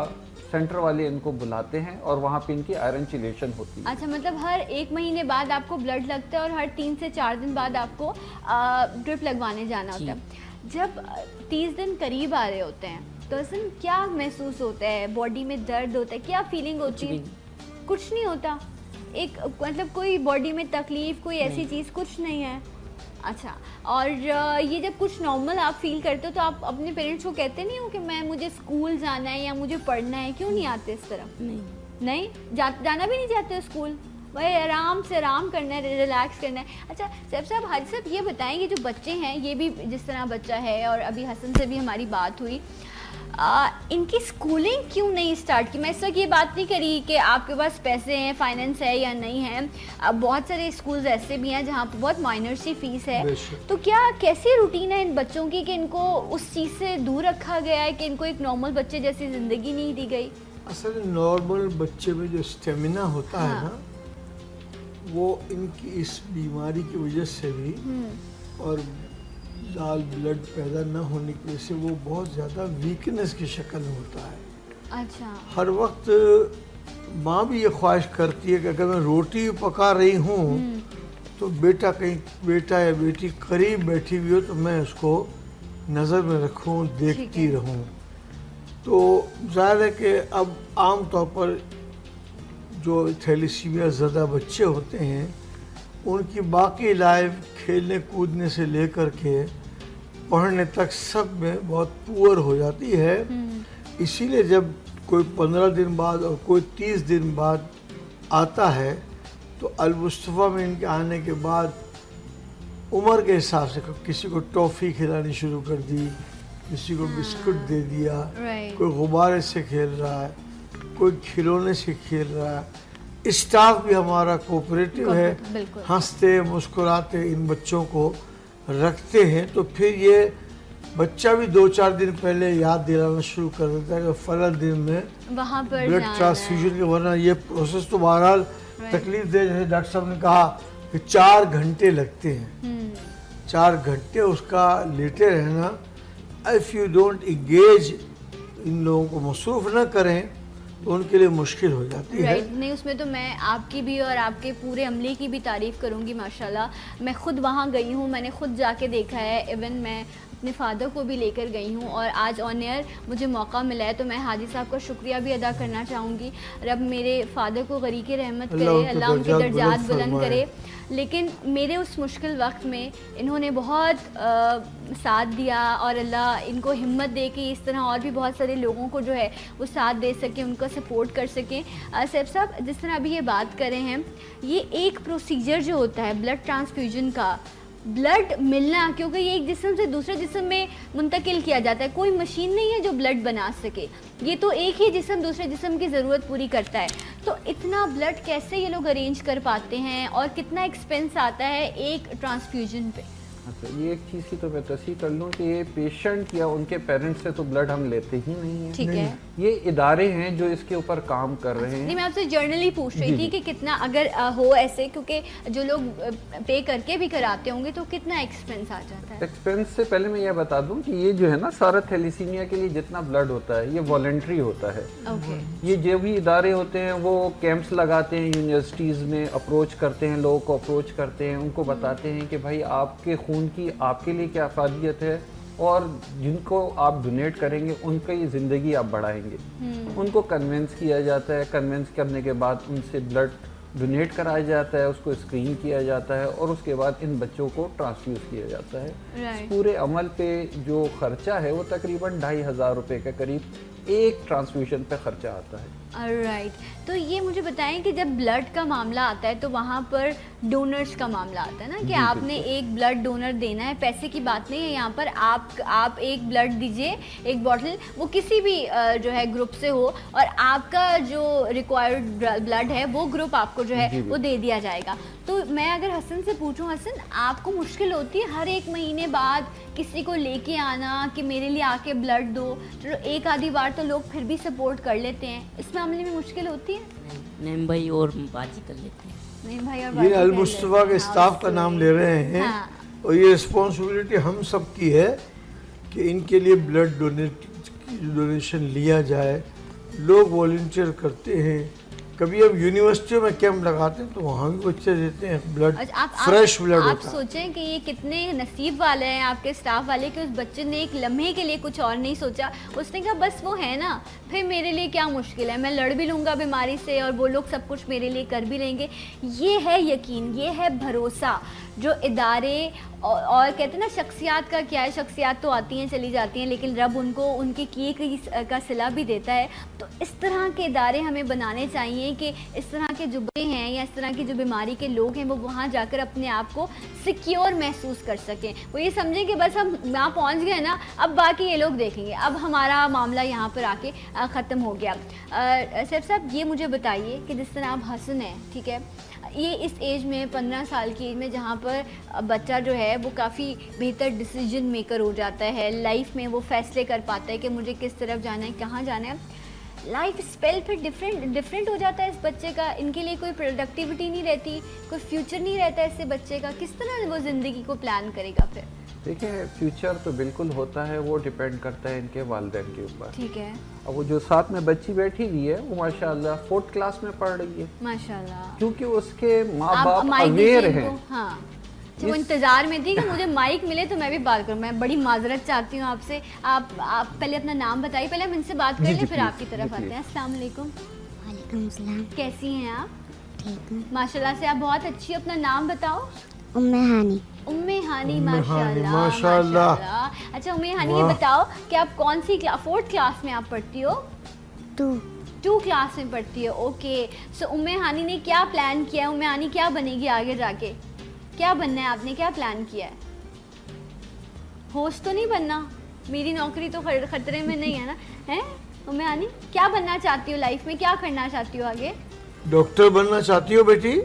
सेंटर वाले इनको बुलाते हैं और वहाँ पे इनकी आयरन चिलेशन होती है। अच्छा, मतलब हर 1 महीने बाद आपको ब्लड लगता है और हर 3 से 4 दिन बाद आपको ड्रिप लगवाने जाना होता है। जब 30 दिन करीब आ रहे होते हैं तो असल क्या महसूस होता है? बॉडी में दर्द होता है? क्या फीलिंग होती है? कुछ नहीं होता, एक मतलब कोई बॉडी में तकलीफ, कोई ऐसी चीज़ कुछ नहीं है। अच्छा, और ये जब कुछ नॉर्मल आप फील करते हो तो आप अपने पेरेंट्स को कहते नहीं हो कि मुझे स्कूल जाना है या मुझे पढ़ना है? क्यों नहीं आते इस तरफ? नहीं जाना भी नहीं चाहते हो स्कूल? भाई आराम से आराम करना है, रिलैक्स करना है। अच्छा सैफ साहब, हाजी साहब ये बताएंगे, जो बच्चे हैं, ये भी जिस तरह बच्चा है और अभी हसन से भी हमारी बात हुई, इनकी स्कूलिंग क्यों नहीं स्टार्ट की? मैं इस वक्त ये बात नहीं करी कि आपके पास पैसे हैं, फाइनेंस है या नहीं है। अब बहुत सारे स्कूल्स ऐसे भी हैं जहाँ पर बहुत माइनर सी फीस है, तो क्या कैसी रूटीन है इन बच्चों की कि इनको उस चीज़ से दूर रखा गया है कि इनको एक नॉर्मल बच्चे जैसी ज़िंदगी नहीं दी गई? असल नॉर्मल बच्चे में जो स्टेमिना होता है ना, वो इनकी इस बीमारी की वजह से भी और लाल ब्लड पैदा न होने की वजह से वो बहुत ज़्यादा वीकनेस की शक्ल में होता है। अच्छा। हर वक्त माँ भी ये ख्वाहिश करती है कि अगर मैं रोटी पका रही हूँ तो बेटा या बेटी करीब बैठी हुई हो तो मैं उसको नज़र में रखूँ, देखती रहूँ। तो ज़ाहिर है कि अब आम तौर पर जो थैलेसीमिया ज़दा बच्चे होते हैं उनकी बाकी लाइफ खेलने कूदने से लेकर के पढ़ने तक सब में बहुत पुअर हो जाती है। इसीलिए जब कोई 15 दिन बाद और कोई 30 दिन बाद आता है तो अल मुस्तफ़ा में इनके आने के बाद उम्र के हिसाब से किसी को टॉफ़ी खिलानी शुरू कर दी, किसी को बिस्कुट दे दिया, कोई गुब्बारे से खेल रहा है, कोई खिलौने से खेल रहा है। स्टाफ भी हमारा कोऑपरेटिव है, हंसते मुस्कुराते इन बच्चों को रखते हैं। तो फिर ये बच्चा भी 2-4 दिन पहले याद दिलाना शुरू कर देता है कि फलां दिन में वहाँ पर ब्लड ट्रांसफ्यूजन के, वरना ये प्रोसेस तो बहरहाल तकलीफ दे, जैसे डॉक्टर साहब ने कहा कि 4 घंटे लगते हैं। 4 घंटे उसका लेटे रहना, इफ़ यू डोंट इंगेज, इन लोगों को मसरूफ़ न करें तो उनके लिए मुश्किल हो जाती है। नहीं, उसमें तो मैं आपकी भी और आपके पूरे अमले की भी तारीफ़ करूँगी माशाल्लाह। मैं ख़ुद वहाँ गई हूँ, मैंने ख़ुद जाके देखा है, इवन मैं अपने फादर को भी लेकर गई हूँ और आज ऑन एयर मुझे मौका मिला है तो मैं हाजी साहब का शुक्रिया भी अदा करना चाहूँगी। रब मेरे फादर को गरीक़े रहमत करे, अल्लाह उनके दर्जात बुलंद करे। लेकिन मेरे उस मुश्किल वक्त में इन्होंने बहुत साथ दिया और अल्लाह इनको हिम्मत दे कि इस तरह और भी बहुत सारे लोगों को जो है वो साथ दे सकें, उनको सपोर्ट कर सकें। सैफ साहब, जिस तरह अभी ये बात कर रहे हैं, ये एक प्रोसीजर जो होता है ब्लड ट्रांसफ्यूजन का, ब्लड मिलना, क्योंकि ये एक जिस्म से दूसरे जिस्म में मुंतकिल किया जाता है, कोई मशीन नहीं है जो ब्लड बना सके, ये तो एक ही जिस्म दूसरे जिस्म की ज़रूरत पूरी करता है। तो इतना ब्लड कैसे ये लोग अरेंज कर पाते हैं और कितना एक्सपेंस आता है एक ट्रांसफ्यूजन पे? अच्छा, ये एक चीज़ की तो मैं तस्दीक कर लूँ कि ये पेशेंट या उनके पेरेंट्स से तो ब्लड हम लेते ही नहीं है। ठीक है। ये इदारे हैं जो इसके ऊपर काम कर रहे हैं। नहीं, मैं आपसे जर्नली पूछ रही थी कि कितना अगर हो ऐसे, क्योंकि जो लोग पे करके भी कराते होंगे तो कितना एक्सपेंस आ जाता है? एक्सपेंस से पहले मैं ये बता दूं कि ये जो है ना, सारा थैलेसीमिया के लिए जितना ब्लड होता है ये वॉलंटरी होता है। ये जो भी इदारे होते हैं वो कैंप्स लगाते हैं, यूनिवर्सिटीज़ में अप्रोच करते हैं, लोगों को अप्रोच करते हैं, उनको बताते हैं कि भाई आपके खून की आपके लिए क्या अफादियत है और जिनको आप डोनेट करेंगे उनकी ज़िंदगी आप बढ़ाएंगे। उनको कन्विंस किया जाता है, कन्विंस करने के बाद उनसे ब्लड डोनेट कराया जाता है, उसको स्क्रीन किया जाता है और उसके बाद इन बच्चों को ट्रांसफ्यूज किया जाता है। पूरे अमल पे जो ख़र्चा है वो तकरीबन 2500 रुपये के करीब एक ट्रांसफ्यूजन पे खर्चा आता है। राइट, तो ये मुझे बताएं कि जब ब्लड का मामला आता है तो वहाँ पर डोनर्स का मामला आता है ना, कि आपने एक ब्लड डोनर देना है, पैसे की बात नहीं है यहाँ पर। आप एक ब्लड दीजिए, एक बॉटल, वो किसी भी जो है ग्रुप से हो, और आपका जो रिक्वायर्ड ब्लड है वो ग्रुप आपको जो है वो दे दिया जाएगा। तो मैं अगर हसन से पूछूं, हसन आपको मुश्किल होती है हर एक महीने बाद किसी को लेके आना कि मेरे लिए आके ब्लड दो? चलो एक आधी बार तो लोग फिर भी सपोर्ट कर लेते हैं, इस मामले में मुश्किल होती है? नहीं भाई, और बाजी कर लेते हैं। नहीं भाई, और ये बाकी अल कर मुस्तफा लेते के हैं। स्टाफ का नाम ले रहे हैं। हाँ। और ये रिस्पॉन्सिबिलिटी हम सब की है कि इनके लिए ब्लड डोनेशन लिया जाए। लोग वॉलंटियर करते हैं, कभी अब यूनिवर्सिटियों में कैंप लगाते हैं तो वहाँ भी बच्चे देते हैं ब्लड, अच्छा, फ्रेश ब्लड आप होता है। सोचें कि ये कितने नसीब वाले हैं आपके स्टाफ वाले कि उस बच्चे ने एक लम्हे के लिए कुछ और नहीं सोचा, उसने कहा बस वो है ना, फिर मेरे लिए क्या मुश्किल है, मैं लड़ भी लूँगा बीमारी से और वो लोग सब कुछ मेरे लिए कर भी लेंगे। ये है यकीन, ये है भरोसा जो इदारे और कहते हैं ना, शख्सियात का क्या है, शख्सियात तो आती हैं चली जाती हैं, लेकिन रब उनको उनके किए का सिला भी देता है। तो इस तरह के इदारे हमें बनाने चाहिए कि इस तरह के जो बच्चे हैं या इस तरह की जो बीमारी के लोग हैं वो वहाँ जाकर अपने आप को सिक्योर महसूस कर सकें। वो ये समझें कि बस हम यहाँ पहुँच गए ना, अब बाकी ये लोग देखेंगे, अब हमारा मामला यहाँ पर आके ख़त्म हो गया। सैफ साहब, ये मुझे बताइए कि जिस तरह आप हसन हैं, ठीक है, ये इस एज में 15 साल की एज में जहाँ पर बच्चा जो है वो काफ़ी बेहतर डिसीजन मेकर हो जाता है, लाइफ में वो फैसले कर पाता है कि मुझे किस तरफ जाना है, कहाँ जाना है, लाइफ स्पेल फिर डिफरेंट हो जाता है इस बच्चे का। इनके लिए कोई प्रोडक्टिविटी नहीं रहती, कोई फ्यूचर नहीं रहता इससे बच्चे का, किस तरह वो ज़िंदगी को प्लान करेगा फिर? देखिए, फ्यूचर तो बिल्कुल होता है, वो डिपेंड करता है इनके वालिदैन के ऊपर। ठीक है। अब वो जो साथ में बच्ची बैठी हुई है वो माशाल्लाह 4th क्लास में पढ़ रही है, माशाल्लाह, क्योंकि उसके माँ आप बाप माइक अवेयर दीजिए हैं। इनको। हाँ, तो वो इंतज़ार में थी कि मुझे माइक मिले तो मैं भी बात करूँ। मैं बड़ी माजरत चाहती हूँ आपसे, आप पहले अपना नाम बताइए, पहले हम इनसे बात कर जी, लें जी, फिर प्लीज, आपकी तरफ जी, आते प्लीज। हैं। अस्सलाम वालेकुम। वालेकुम सलाम। कैसी हैं आप? ठीक हूँ। माशाल्लाह से आप बहुत अच्छी, अपना नाम बताओ। उम्मे हानी। उम्मे हानी, उम्मे हानी, माशाल्लाह माशाल्लाह। माशाल्लाह। अच्छा उम्मे हानी, ये वाह। बताओ कि आप कौन सी 4th क्लास में आप पढ़ती हो? 2 क्लास में पढ़ती है। ओके, सो उम्मे हानी ने क्या प्लान किया है? उम्मे हानी क्या बनेगी आगे जाके? क्या बनना है आपने, क्या प्लान किया है? होस्ट तो नहीं बनना? मेरी नौकरी तो खतरे में नहीं है ना? हैं उम्मे हानी, क्या बनना चाहती हो लाइफ में, क्या करना चाहती हो आगे? डॉक्टर बनना चाहती हो बेटी?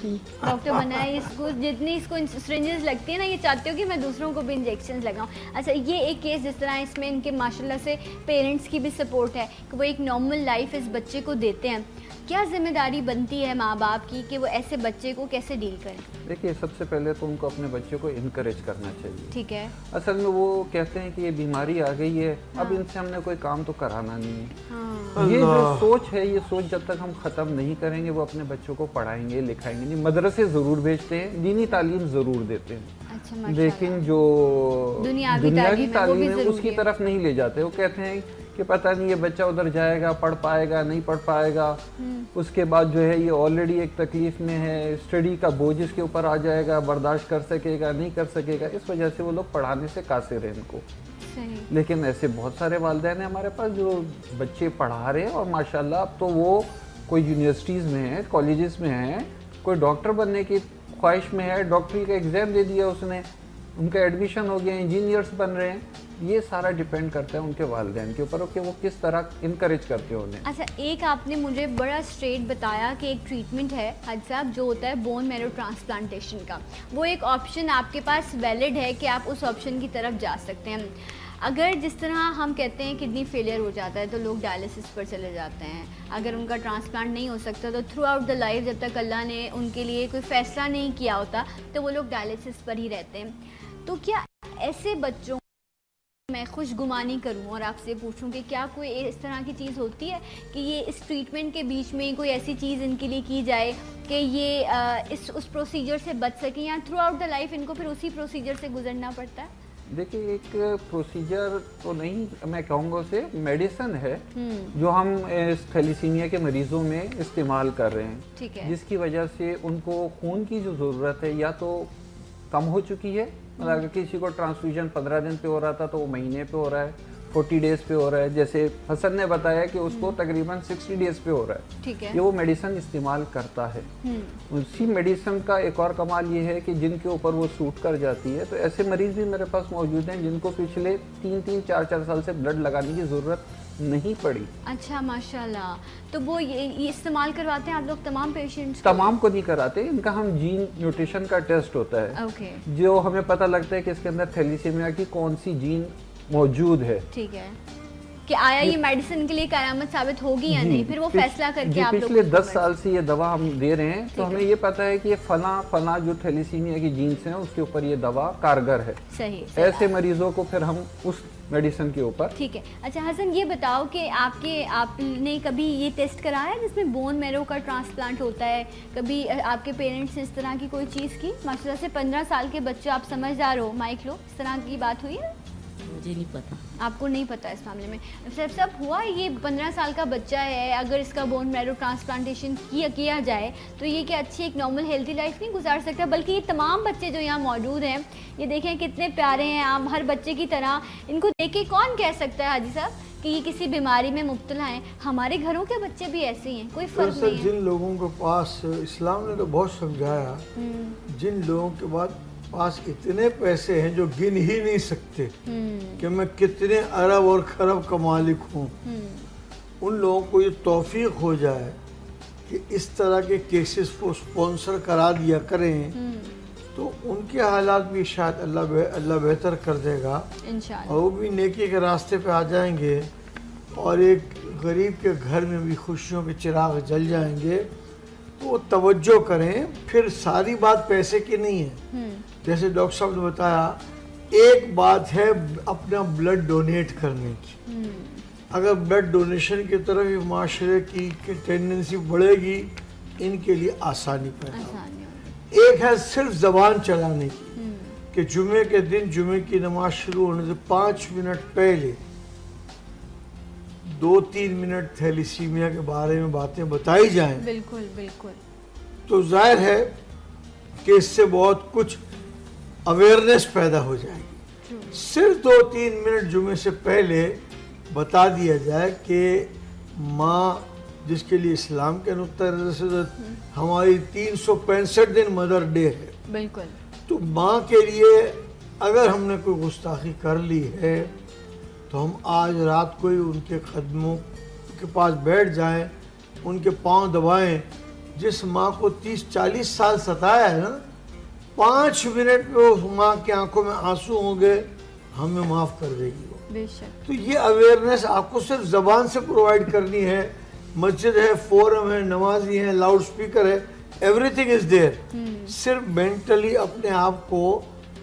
डॉक्टर बनना है। इसको जितनी इसको सिरिंजेस लगती है ना, ये चाहते हो कि मैं दूसरों को भी इंजेक्शंस लगाऊं। अच्छा, ये एक केस जिस तरह इसमें इनके माशाल्लाह से पेरेंट्स की भी सपोर्ट है कि वो एक नॉर्मल लाइफ इस बच्चे को देते हैं। क्या जिम्मेदारी बनती है माँ बाप की कि वो ऐसे बच्चे को कैसे डील करें? देखिए, सबसे पहले तो उनको अपने बच्चे को इनकरेज करना चाहिए। ठीक है। असल में वो कहते हैं कि ये बीमारी आ गई है, अब इनसे हमने कोई काम तो कराना नहीं है। हाँ, ये जो अल्लाह। सोच है, ये सोच जब तक हम ख़त्म नहीं करेंगे, वो अपने बच्चों को पढ़ाएंगे लिखाएंगे नहीं। मदरसे ज़रूर भेजते हैं, दीनी तालीम ज़रूर देते हैं, अच्छा माशाल्लाह। लेकिन जो दुनियावी दुनिया की तालीम है, वो भी तालीम है ज़रूरी उसकी है। तरफ नहीं ले जाते। वो कहते हैं कि पता नहीं ये बच्चा उधर जाएगा, पढ़ पाएगा नहीं पढ़ पाएगा, उसके बाद जो है ये ऑलरेडी एक तकलीफ में है, स्टडी का बोझ इसके ऊपर आ जाएगा, बर्दाश्त कर सकेगा नहीं कर सकेगा, इस वजह से वो लोग पढ़ाने से कासिर हैं इनको। सही। लेकिन ऐसे बहुत सारे वालिदैन हैं हमारे पास जो बच्चे पढ़ा रहे हैं, और माशाल्लाह अब तो वो कोई यूनिवर्सिटीज़ में है, कॉलेजेस में है, कोई डॉक्टर बनने की ख्वाहिश में है, डॉक्टरी का एग्ज़ाम दे दिया उसने, उनका एडमिशन हो गया, इंजीनियर्स बन रहे हैं। ये सारा डिपेंड करता है उनके वालिदैन के ऊपर कि वो किस तरह इनकरेज करते हैं उन्हें। अच्छा, एक आपने मुझे बड़ा स्ट्रेट बताया कि एक ट्रीटमेंट है हज साहब जो होता है बोन मैरो ट्रांसप्लांटेशन का, वो एक ऑप्शन आपके पास वैलिड है कि आप उस ऑप्शन की तरफ जा सकते हैं। अगर जिस तरह हम कहते हैं किडनी फेलियर हो जाता है तो लोग डायलिसिस पर चले जाते हैं, अगर उनका ट्रांसप्लांट नहीं हो सकता तो थ्रू आउट द लाइफ जब तक अल्लाह ने उनके लिए कोई फ़ैसला नहीं किया होता तो वो लोग डायलिसिस पर ही रहते हैं। तो क्या ऐसे बच्चों मैं खुशगुमानी करूं और आपसे पूछूं कि क्या कोई इस तरह की चीज़ होती है कि ये इस ट्रीटमेंट के बीच में कोई ऐसी चीज़ इनके लिए की जाए कि ये उस प्रोसीजर से बच सकें, या थ्रू आउट द लाइफ इनको फिर उसी प्रोसीजर से गुजरना पड़ता है? देखिए, एक प्रोसीजर तो नहीं, मैं कहूँगा उसे मेडिसिन है जो हम इस थैलीसीमिया के मरीज़ों में इस्तेमाल कर रहे हैं। ठीक है। जिसकी वजह से उनको खून की जो ज़रूरत है या तो कम हो चुकी है, मतलब अगर किसी को ट्रांसफ्यूजन 15 दिन पे हो रहा था तो वो महीने पे हो रहा है, 40 डेज पे हो रहा है, जैसे हसन ने बताया कि उसको तकरीबन 60 डेज पे हो रहा है, ठीक है। ये वो मेडिसिन इस्तेमाल करता है। उसी मेडिसिन का एक और कमाल ये है कि जिनके ऊपर वो सूट कर जाती है, तो ऐसे मरीज भी मेरे पास मौजूद हैं जिनको पिछले 3-3, 4-4 साल से ब्लड लगाने की ज़रूरत नहीं पड़ी। अच्छा, माशाल्लाह। तो वो ये इस्तेमाल करवाते हैं आप लोग तमाम पेशेंट्स? तमाम को नहीं कराते, इनका हम जीन न्यूट्रिशन का टेस्ट होता है, ओके, जो हमें पता लगता है कि इसके अंदर थैलीसीमिया की कौन सी जीन मौजूद है। ठीक है, कि आया ये मेडिसिन के लिए करामत साबित होगी या नहीं, फिर वो फैसला करके आप लोग पिछले 10 साल से ये दवा हम दे रहे हैं, तो हमें ये पता है कि ये फला जो थैलीसीमिया की जीन्स हैं उसके ऊपर ये दवा कारगर है। सही, ऐसे मरीजों को फिर हम उस मेडिसिन के ऊपर। ठीक है। अच्छा हसन, ये बताओ कि आपने कभी ये टेस्ट कराया है जिसमें बोन मैरो का ट्रांसप्लांट होता है? कभी आपके पेरेंट्स ने इस तरह की कोई चीज़ की? माशाल्लाह से 15 साल के बच्चे, आप समझदार हो, माइक लो, इस तरह की बात हुई है? मुझे नहीं पता। आपको नहीं पता इस मामले में? सब हुआ ये 15 साल का बच्चा है, अगर इसका बोन मैरो ट्रांसप्लांटेशन किया जाए तो ये क्या अच्छी एक नॉर्मल हेल्थी लाइफ नहीं गुजार सकता? बल्कि ये तमाम बच्चे जो यहाँ मौजूद हैं, ये देखें कितने प्यारे हैं, आप हर बच्चे की तरह इनको देख के कौन कह सकता है हाजी साहब कि ये किसी बीमारी में मुब्तला हैं? हमारे घरों के बच्चे भी ऐसे ही हैं, कोई फर्क नहीं है। जिन लोगों के पास, इस्लाम ने तो बहुत समझाया, जिन लोगों के पास इतने पैसे हैं जो गिन ही नहीं सकते कि मैं कितने अरब और खरब का मालिक हूँ, उन लोगों को ये तौफीक हो जाए कि इस तरह के केसेस को स्पॉन्सर करा दिया करें, तो उनके हालात भी शायद अल्लाह बेहतर कर देगा इंशाअल्लाह, और वो भी नेकी के रास्ते पे आ जाएंगे और एक गरीब के घर में भी खुशियों के चिराग जल जाएंगे। तो वो तवज्जो करें। फिर सारी बात पैसे की नहीं है, जैसे डॉक्टर साहब ने बताया, एक बात है अपना ब्लड डोनेट करने की। अगर ब्लड डोनेशन की तरफ ये माशरे की टेंडेंसी बढ़ेगी, इनके लिए आसानी पैदा होगी। एक है सिर्फ ज़बान चलाने की, कि जुमे के दिन जुमे की नमाज शुरू होने से 5 मिनट पहले 2-3 मिनट थैलीसीमिया के बारे में बातें बताई जाएं, बिल्कुल बिल्कुल, तो जाहिर है कि इससे बहुत कुछ अवेयरनेस पैदा हो जाएगी। सिर्फ 2-3 मिनट जुमे से पहले बता दिया जाए कि माँ, जिसके लिए इस्लाम के नुक्ता नज़र से हमारी 365 दिन मदर डे है, बिल्कुल, तो माँ के लिए अगर हमने कोई गुस्ताखी कर ली है तो हम आज रात को ही उनके कदमों के पास बैठ जाएं, उनके पांव दबाएं। जिस माँ को 30-40 साल सताया है ना, 5 मिनट में उस माँ की आंखों में आंसू होंगे, हमें माफ़ कर देगी वो। बेशक। तो ये अवेयरनेस आपको सिर्फ ज़बान से प्रोवाइड करनी है। मस्जिद है, फोरम है, नमाजी है, लाउड स्पीकर है, एवरीथिंग इज देयर। सिर्फ मेंटली अपने आप को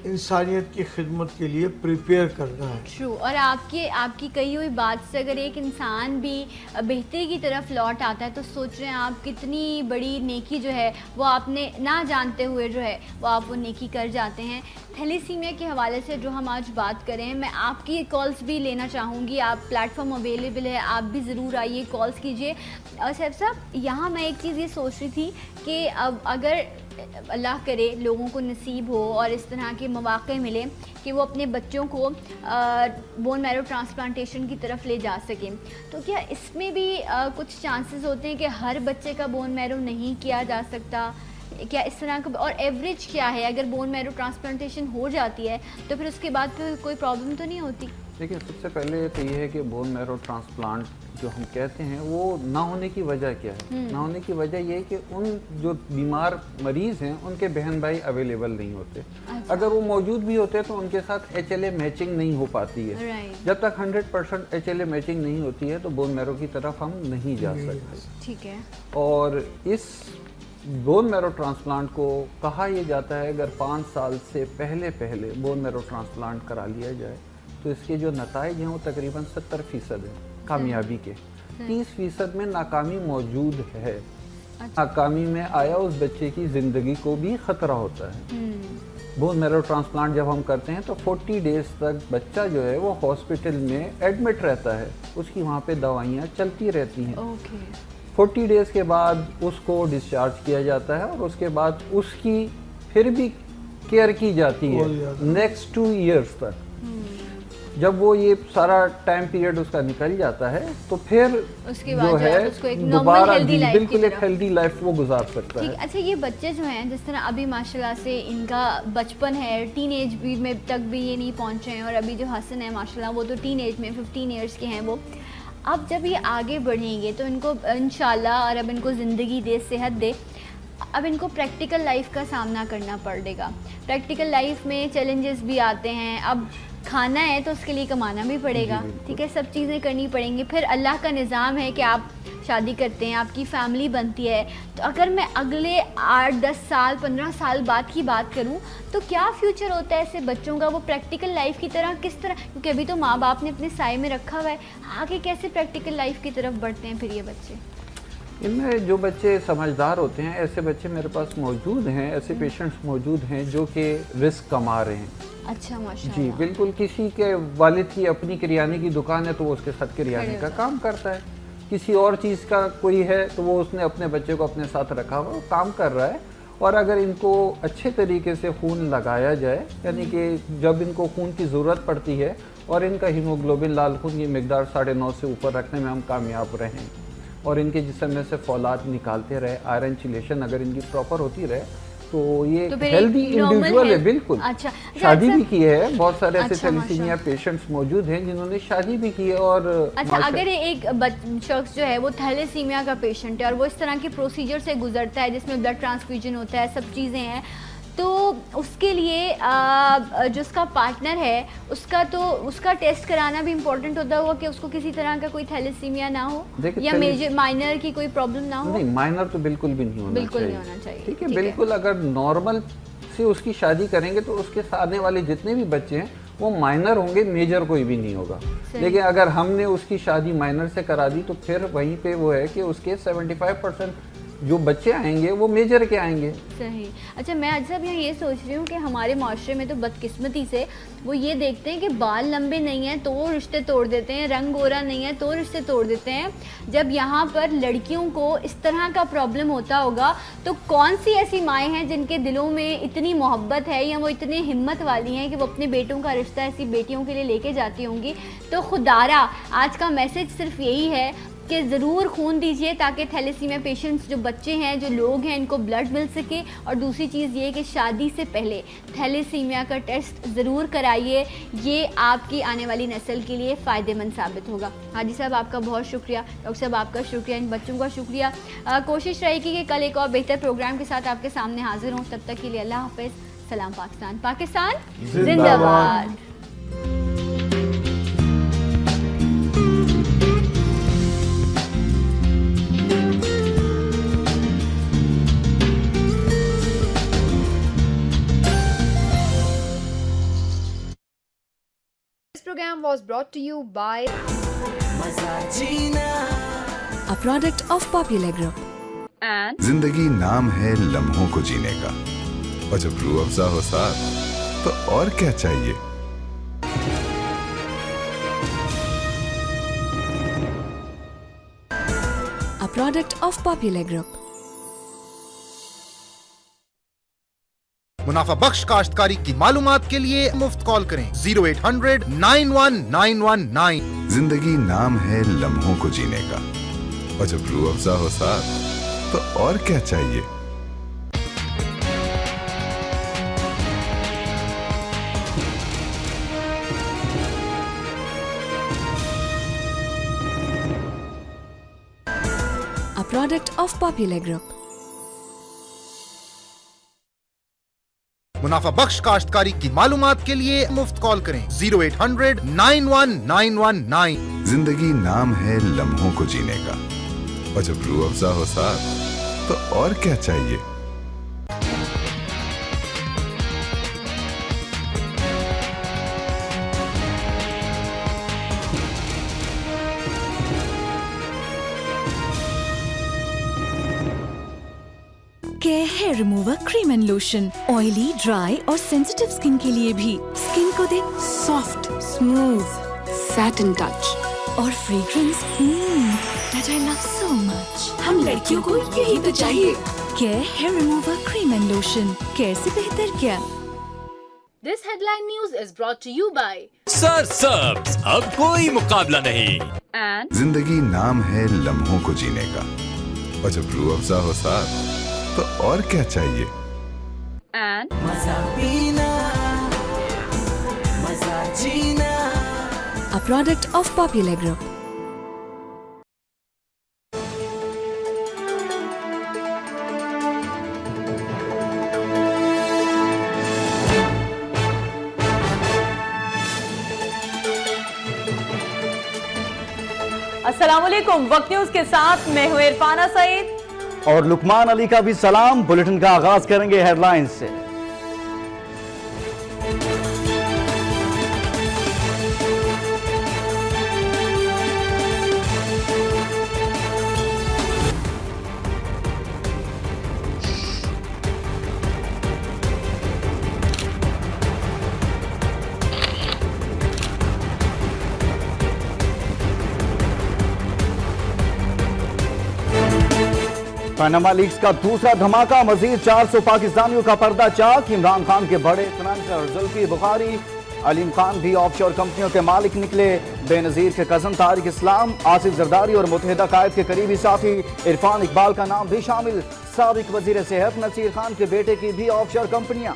इंसानियत की खिदमत के लिए प्रिपेयर करना है। ट्रू। और आपकी कही हुई बात से अगर एक इंसान भी बेहतरी की तरफ लौट आता है, तो सोच रहे हैं आप कितनी बड़ी नेकी जो है वो आपने ना जानते हुए जो है वो आप वो नेकी कर जाते हैं। थैलेसीमिया के हवाले से जो हम आज बात करें, मैं आपकी कॉल्स भी लेना चाहूँगी, आप प्लेटफॉर्म अवेलेबल है, आप भी ज़रूर आइए, कॉल्स कीजिए। और सैफ साहब, यहाँ मैं एक चीज़ ये सोच रही थी कि अब अगर अल्लाह करे लोगों को नसीब हो और इस तरह के मौक़े मिले कि वो अपने बच्चों को बोन मैरो ट्रांसप्लांटेशन की तरफ ले जा सकें, तो क्या इसमें भी कुछ चांसेस होते हैं कि हर बच्चे का बोन मैरो नहीं किया जा सकता? क्या इस तरह का, और एवरेज क्या है अगर बोन मैरो ट्रांसप्लांटेशन हो जाती है तो फिर उसके बाद फिर कोई प्रॉब्लम तो नहीं होती? देखिए, सबसे पहले तो ये है कि बोन मैरो ट्रांसप्लांट जो हम कहते हैं वो ना होने की वजह क्या है। ना होने की वजह ये है कि उन जो बीमार मरीज़ हैं उनके बहन भाई अवेलेबल नहीं होते। अच्छा। अगर वो मौजूद भी होते हैं तो उनके साथ HLA मैचिंग नहीं हो पाती है। राइट। जब तक 100% HLA मैचिंग नहीं होती है तो बोन मैरो की तरफ हम नहीं जा सकते। ठीक है। और इस बोन मैरो ट्रांसप्लांट को कहा यह जाता है अगर 5 साल से पहले बोन मैरो ट्रांसप्लांट करा लिया जाए तो इसके जो नताइज हैं वो तकरीबन 70% है कामयाबी के। 30% में नाकामी मौजूद है। अच्छा। नाकामी में आया उस बच्चे की ज़िंदगी को भी ख़तरा होता है। बोन मैरो ट्रांसप्लांट जब हम करते हैं तो 40 डेज़ तक बच्चा जो है वो हॉस्पिटल में एडमिट रहता है, उसकी वहाँ पे दवाइयाँ चलती रहती हैं। ओके। 40 डेज़ के बाद उसको डिस्चार्ज किया जाता है और उसके बाद उसकी फिर भी केयर की जाती है नेक्स्ट 2 ईयर्स तक। जब वो ये सारा टाइम पीरियड उसका निकल जाता है तो फिर उसके जो बाद है उसको एक नॉर्मल दोबारा हेल्दी लाइफ बिल्कुल एक हेल्दी लाइफ वो गुजार सकता ठीक। है। अच्छा, ये बच्चे जो हैं जिस तरह अभी माशाल्लाह से इनका बचपन है, टीनेज भी में तक भी ये नहीं पहुंचे हैं, और अभी जो हसन है माशाल्लाह वो तो टीनेज में 15 इयर्स के हैं वो। अब जब ये आगे बढ़ेंगे तो इनको इंशाल्लाह, और अब इनको ज़िंदगी दे, सेहत दे, अब इनको प्रैक्टिकल लाइफ का सामना करना पड़ेगा। प्रैक्टिकल लाइफ में चैलेंजेस भी आते हैं। अब खाना है तो उसके लिए कमाना भी पड़ेगा, ठीक है, सब चीज़ें करनी पड़ेंगी। फिर अल्लाह का निज़ाम है कि आप शादी करते हैं, आपकी फैमिली बनती है। तो अगर मैं अगले 8-10 साल 15 साल बाद की बात करूं तो क्या फ्यूचर होता है ऐसे बच्चों का, वो प्रैक्टिकल लाइफ की तरह किस तरह, क्योंकि अभी तो माँ बाप ने अपने साए में रखा हुआ है, आगे कैसे प्रैक्टिकल लाइफ की तरफ बढ़ते हैं फिर ये बच्चे? इनमें जो बच्चे समझदार होते हैं, ऐसे बच्चे मेरे पास मौजूद हैं, ऐसे पेशेंट्स मौजूद हैं जो कि रिस्क कमा रहे हैं। अच्छा, माशाल्लाह। जी बिल्कुल। किसी के वालिद की अपनी किरियाने की दुकान है तो वो उसके साथ किरियाने का काम करता है, किसी और चीज़ का कोई है तो वो उसने अपने बच्चे को अपने साथ रखा हुआ, वो काम कर रहा है। और अगर इनको अच्छे तरीके से खून लगाया जाए, यानी कि जब इनको खून की ज़रूरत पड़ती है और इनका हीमोग्लोबिन, लाल खून की मिकदार 9.5 से ऊपर रखने में हम कामयाब रहें और इनके जिस्म में से फौलाद निकालते रहे, आयरन चिलेशन अगर इनकी प्रॉपर होती रहे, तो ये तो फिर हेल्दी एक normal इंडिविजुअल है। health- बिल्कुल। अच्छा, शादी अच्छा, भी की है, बहुत सारे ऐसे अच्छा, थैलेसीमिया पेशेंट्स मौजूद हैं जिन्होंने शादी भी की है। और अच्छा, अगर एक शख्स जो है वो थैलेसीमिया का पेशेंट है और वो इस तरह के प्रोसीजर से गुजरता है जिसमें ब्लड ट्रांसफ्यूजन होता है, सब चीज़ें हैं, तो उसके लिए जो उसका पार्टनर है उसका टेस्ट कराना भी इम्पोर्टेंट होता होगा कि उसको किसी तरह का कोई थैलेसीमिया ना हो या मेजर माइनर की कोई प्रॉब्लम ना हो? नहीं, माइनर तो बिल्कुल भी नहीं होना बिल्कुल चाहिए। नहीं होना चाहिए, ठीक है, ठीक है। बिल्कुल। अगर नॉर्मल से उसकी शादी करेंगे तो उसके आने वाले जितने भी बच्चे हैं वो माइनर होंगे, मेजर कोई भी नहीं होगा। लेकिन अगर हमने उसकी शादी माइनर से करा दी तो फिर वहीं पे वो है कि उसके 75% जो बच्चे आएंगे वो मेजर के आएंगे। सही। अच्छा, मैं आज साहब यहाँ ये सोच रही हूँ कि हमारे माशरे में तो बदकिस्मती से वो ये देखते हैं कि बाल लंबे नहीं हैं तो वो रिश्ते तोड़ देते हैं, रंग गोरा नहीं है तो रिश्ते तोड़ देते हैं। जब यहाँ पर लड़कियों को इस तरह का प्रॉब्लम होता होगा तो कौन सी ऐसी माएँ हैं जिनके दिलों में इतनी मोहब्बत है या वो इतनी हिम्मत वाली हैं कि वो अपने बेटों का रिश्ता ऐसी बेटियों के लिए लेके जाती होंगी? तो खुदारा आज का मैसेज सिर्फ यही है कि ज़रूर खून दीजिए ताकि थैलेसीमिया पेशेंट्स जो बच्चे हैं, जो लोग हैं, इनको ब्लड मिल सके। और दूसरी चीज़ ये कि शादी से पहले थैलेसीमिया का टेस्ट ज़रूर कराइए, ये आपकी आने वाली नस्ल के लिए फ़ायदेमंद साबित होगा। हाजी साहब आपका बहुत शुक्रिया, डॉक्टर साहब आपका शुक्रिया, इन बच्चों का शुक्रिया। कोशिश रहेगी कि कल एक और बेहतर प्रोग्राम के साथ आपके सामने हाजिर हों। तब तक के लिए अल्लाह हाफ़िज़, सलाम पाकिस्तान, पाकिस्तान जिंदाबाद। This program was brought to you by a product of Popular Group. and जिंदगी नाम है लम्हों को जीने का, और जब रूह अफ़ज़ा हो साथ तो और क्या चाहिए। A product of Popular Group. मुनाफा बख्श काश्तकारी की मालूमात के लिए मुफ्त कॉल करें 0800 91919। जिंदगी नाम है लम्हों को जीने का, और जब रूह अफ़ज़ा हो साथ तो और क्या चाहिए। A product of Popular Group. मुनाफा बख्श काश्तकारी की मालूमात के लिए मुफ्त कॉल करें 0800 91919। जिंदगी नाम है लम्हों को जीने का, और जब रूह अफ़ज़ा हो साथ तो और क्या चाहिए। Care Hair Remover Cream and Lotion. Oily, dry और sensitive skin के लिए भी. Skin को दे soft, smooth, satin touch और fragrance that I love so much. हम लड़कियों को यही तो चाहिए. Care Hair Remover Cream and Lotion. Care से बेहतर क्या? This headline news is brought to you by सरसब्स, अब कोई मुकाबला नहीं। and जिंदगी नाम है लम्हों को जीने का, और जब रूह अफ़ज़ा हो साथ तो और क्या चाहिए। and A product of Popular Group. अस्सलामुअलैकुम, वक्त न्यूज के साथ मैं हूं इरफाना सईद और लुकमान अली का भी सलाम। बुलेटिन का आगाज करेंगे हेडलाइंस से। पनामा लीक्स का दूसरा धमाका, मजीद 400 पाकिस्तानियों का पर्दा चाक। इमरान खान के बड़े फाइनेंसर जुल्फी बुखारी, अलीम खान भी ऑफशोर कंपनियों के मालिक निकले। बेनजीर के कजन तारिक इस्लाम, आसिफ जरदारी और मुत्तहिदा कायद के करीबी साथी इरफान इकबाल का नाम भी शामिल। साबिक वजीर सेहत नसीर खान के बेटे की भी ऑफशोर कंपनियां।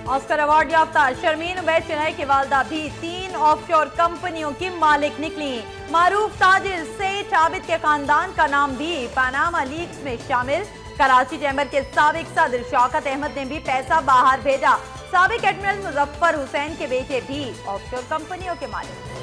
ऑस्कर अवार्ड याफ्ता शर्मीन उबैद चेन्नई की वालदा भी 3 ऑफशोर कंपनियों की मालिक निकली। मारूफ ताजिर सेठ आबिद के खानदान का नाम भी पनामा लीक्स में शामिल। कराची चैम्बर के साबिक सदर शौकत अहमद ने भी पैसा बाहर भेजा। साबिक एडमिरल मुजफ्फर हुसैन के बेटे भी ऑफशोर कंपनियों के मालिक।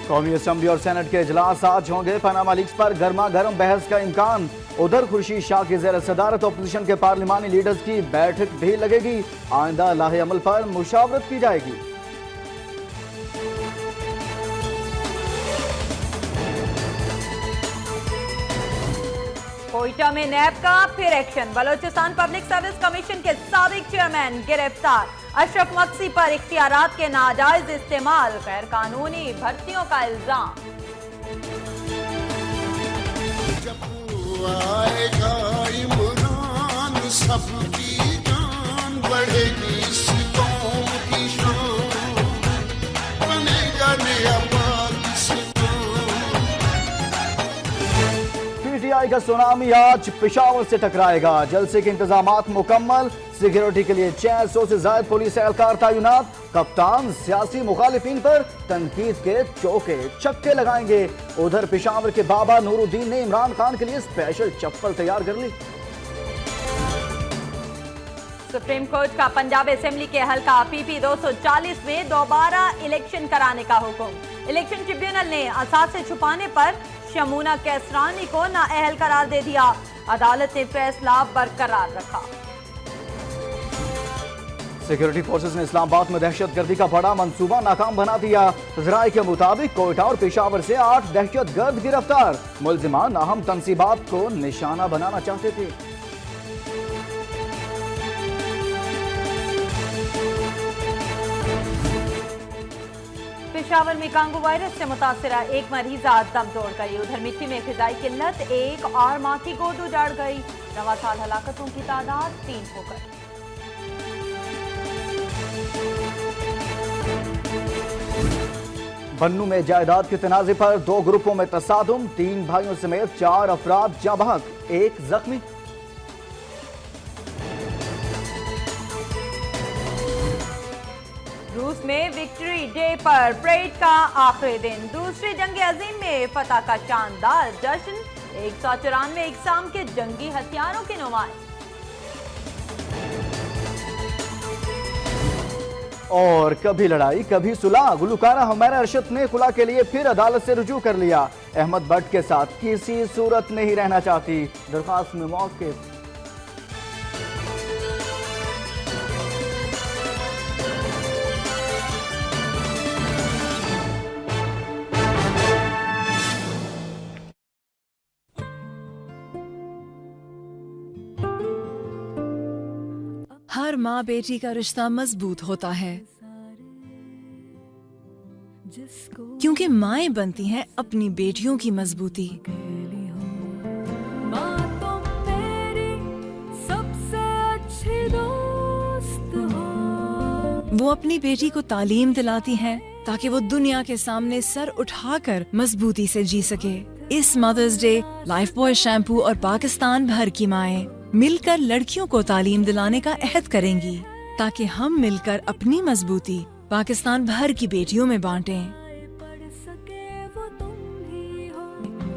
कौमी असम्बली और सेनेट के इजलास आज होंगे। पनामा लीक्स पर गर्मा गर्म बहस का इम्कान। उधर खुर्शीद शाह की ज़ेर सदारत अपोजिशन के पार्लिमानी लीडर्स की बैठक भी लगेगी। आइंदा लाहे अमल पर मुशावरत की जाएगी। कोयटा में नैब का फिर action. Balochistan public service commission के साबिक चेयरमैन गिरफ्तार। अशरफ मक्सी पर इख्तियारात के नाजायज इस्तेमाल, गैर कानूनी भर्तियों का इल्जाम। आएगा इमरान, सबकी जान बढ़ेगी, इस कौम की शान बनेगा नया पीटीआई का सुनामी आज पेशावर से टकराएगा। जलसे के इंतजामात मुकम्मल। सिक्योरिटी के लिए 600 से ज्यादा पुलिस एहलकार तैनात। कप्तान सियासी मुखालिफिन पर तनकीद के चौके छक्के लगाएंगे। उधर पेशावर के बाबा नूरुद्दीन ने इमरान खान के लिए स्पेशल चप्पल तैयार कर ली। सुप्रीम कोर्ट का पंजाब असेंबली के हल्का पीपी 240 में दोबारा इलेक्शन कराने का हुक्म। इलेक्शन ट्रिब्यूनल ने असासे छुपाने पर शमूना कैसरानी को नाअहल करार दे दिया। अदालत ने फैसला बरकरार रखा। सिक्योरिटी फोर्सेस ने इस्लामाबाद में दहशतगर्दी का बड़ा मंसूबा नाकाम बना दिया। जराये के मुताबिक कोयटा और पेशावर से 8 दहशतगर्द गिरफ्तार। मुल्जिमान अहम तंसीबात को निशाना बनाना चाहते थे। पेशावर में कांगो वायरस से मुतासरा एक मरीजा दम तोड़ गई। उधर मिट्टी में फिजाई किल्लत, एक और माँ की गोद उजाड़ गई। रवा साल हलाकतों की तादाद 3 हो गई। बन्नू में जायदाद के तनाजे पर 2 ग्रुपों में तसादुम। 3 भाइयों समेत 4 अफराद जाँ बहक, 1 जख्मी। रूस में विक्ट्री डे पर परेड का आखिरी दिन। दूसरी जंग अजीम में फतह का शानदार जश्न। 194 इकसाम के जंगी हथियारों की नुमाइश। और कभी लड़ाई कभी सुलह। गुलकारा हुमैरा अरशद ने खुला के लिए फिर अदालत से रुजू कर लिया। अहमद भट्ट के साथ किसी सूरत नहीं रहना चाहती। दरखास्त में मौक़िफ़। हर माँ बेटी का रिश्ता मजबूत होता है, क्योंकि माएं बनती हैं अपनी बेटियों की मजबूती। वो अपनी बेटी को तालीम दिलाती हैं ताकि वो दुनिया के सामने सर उठाकर मजबूती से जी सके। इस Mother's Day Lifebuoy shampoo और पाकिस्तान भर की माएं मिलकर लड़कियों को तालीम दिलाने का अहद करेंगी, ताकि हम मिलकर अपनी मजबूती पाकिस्तान भर की बेटियों में बांटें।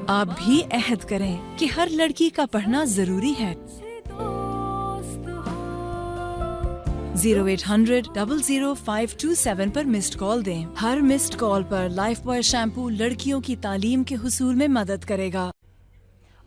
आप भी अहद करें कि हर लड़की का पढ़ना जरूरी है। 0800-00527 पर मिस्ड कॉल दें। हर मिस्ड कॉल पर लाइफ बॉय शैम्पू लड़कियों की तालीम के हुसूल में मदद करेगा।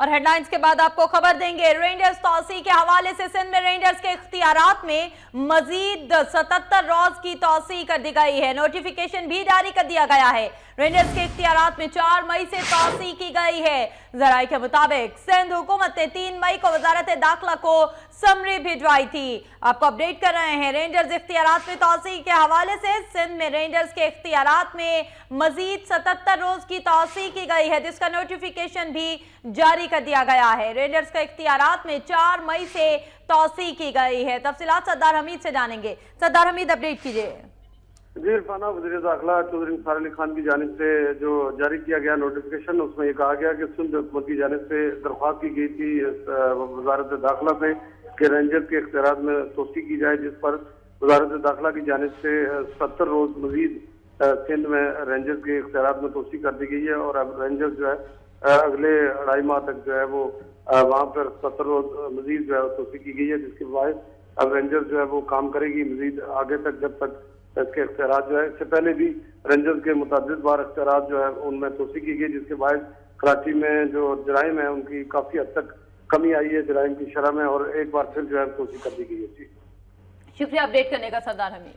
और हेडलाइंस के बाद आपको खबर देंगे, रेंजर्स तौसी के हवाले से सिंध में रेंजर्स के इख्तियारात में मजीद 77 रोज की तौसी कर दी गई है। नोटिफिकेशन भी जारी कर दिया गया है। रेंजर्स के इख्तियारात में 4 मई से तौसी की गई है। जराये के मुताबिक सिंध हुकूमत ने 3 मई को वजारत दाखिला को समरी भिजवाई थी। आपको अपडेट कर रहे हैं रेंजर्स इख्तियारात में तौसी के हवाले से। सिंध में रेंजर्स के इख्तियारात में मजीद 77 रोज की तौसी की गई है, जिसका नोटिफिकेशन भी जारी कर दिया गया है। रेंजर्स के इख्तियारात में 4 मई से तौसी की गई है। तफसीलात सद्दार हमीद से जानेंगे। सद्दार हमीद, अपडेट कीजिए। जी इरफाना, वज़ीर दाखिला चौधरी निसार अली खान की जानिब से जो जारी किया गया नोटिफिकेशन, उसमें ये कहा गया कि सिंध हुकूमत की जानिब से दरख्वास्त की गई थी वजारत दाखिला से कि रेंजर के इख्तियारात में तोसी की जाए, जिस पर वजारत दाखिला की जानिब से 70 रोज मजीद सिंध में रेंजर के इख्तियारात में तोसी कर दी गई है। और अब रेंजर जो है अगले 2.5 माह तक जो है वो वहाँ पर 70 रोज मजीद जो है तोसी की गई है, जिसके बाद अब रेंजर जो है वो काम करेगी मजीद आगे तक, जब तक इसके इख्तियारात जो है। इससे पहले भी रेंजर्स के मुताबिक बार इख्तियारात जो है उनमें तोसी की गई, जिसके बाद कराची में जो जराइम है उनकी काफी हद तक कमी आई है जराइम की शरह में, और एक बार फिर जो है तोसी कर दी गई है। जी शुक्रिया अपडेट करने का सरदार हमीद।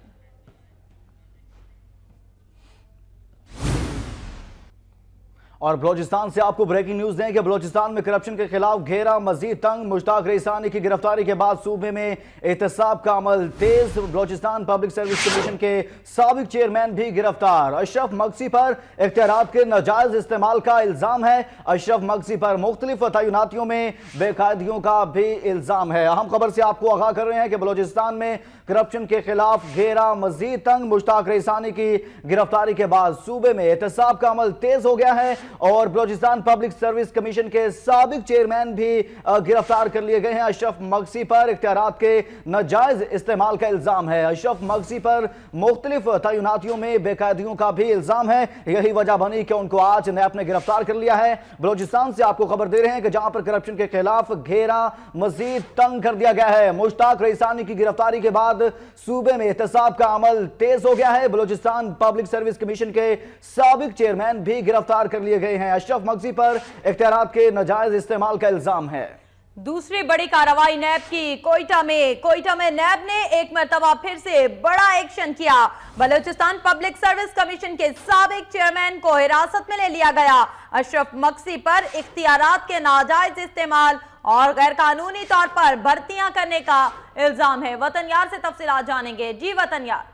और बलोचिस्तान से आपको ब्रेकिंग न्यूज दें कि बलोचिस्तान में करप्शन के खिलाफ घेरा मजीद तंग। मुश्ताक रईसानी की गिरफ्तारी के बाद सूबे में एहतसाब का अमल तेज। बलोचिस्तान पब्लिक सर्विस कमीशन के साबिक चेयरमैन भी गिरफ्तार। अशरफ मगसी पर इख्तियारात के नाजायज इस्तेमाल का इल्जाम है। अशरफ मगसी पर मुख्तलिफ तैनातियों में बेकायदगियों का भी इल्जाम है। अहम खबर से आपको आगाह कर रहे हैं कि बलोचिस्तान में करप्शन के खिलाफ घेरा मजीद तंग। मुश्ताक रईसानी की गिरफ्तारी के बाद सूबे में एहतसाब का अमल तेज हो गया है और बलोचिस्तान पब्लिक सर्विस कमीशन के साबिक चेयरमैन भी गिरफ्तार कर लिए गए हैं। अशरफ मगसी पर इख्तियारात के नाजायज इस्तेमाल का इल्जाम है। अशरफ मगसी पर मुख्तलिफ तैनातियों में बेकायदियों का भी इल्जाम है। यही वजह बनी कि उनको आज नैब ने गिरफ्तार कर लिया है। बलोचिस्तान से आपको खबर दे रहे हैं कि जहां पर करप्शन के खिलाफ घेरा मजीद तंग कर दिया गया है। मुश्ताक रईसानी की गिरफ्तारी के बाद सूबे में एहतसाब का अमल तेज हो गया है। बलोचिस्तान पब्लिक सर्विस कमीशन के साबिक चेयरमैन भी गिरफ्तार कर लिए गए हैं। अशरफ मगसी पर इख्तियारात के नाजायज इस्तेमाल का इल्जाम है। दूसरी बड़ी कार्रवाई नैब की कोयटा में नैब ने एक मरतबा फिर से बड़ा एक्शन किया। बलोचिस्तान पब्लिक सर्विस कमीशन के साबिक चेयरमैन को हिरासत में ले लिया गया। अशरफ मगसी पर इख्तियारात के नाजायज इस्तेमाल और गैर कानूनी तौर पर भर्तियां करने का इल्जाम है। वतन यार से तफसीलात जानेंगे। जी वतन यार।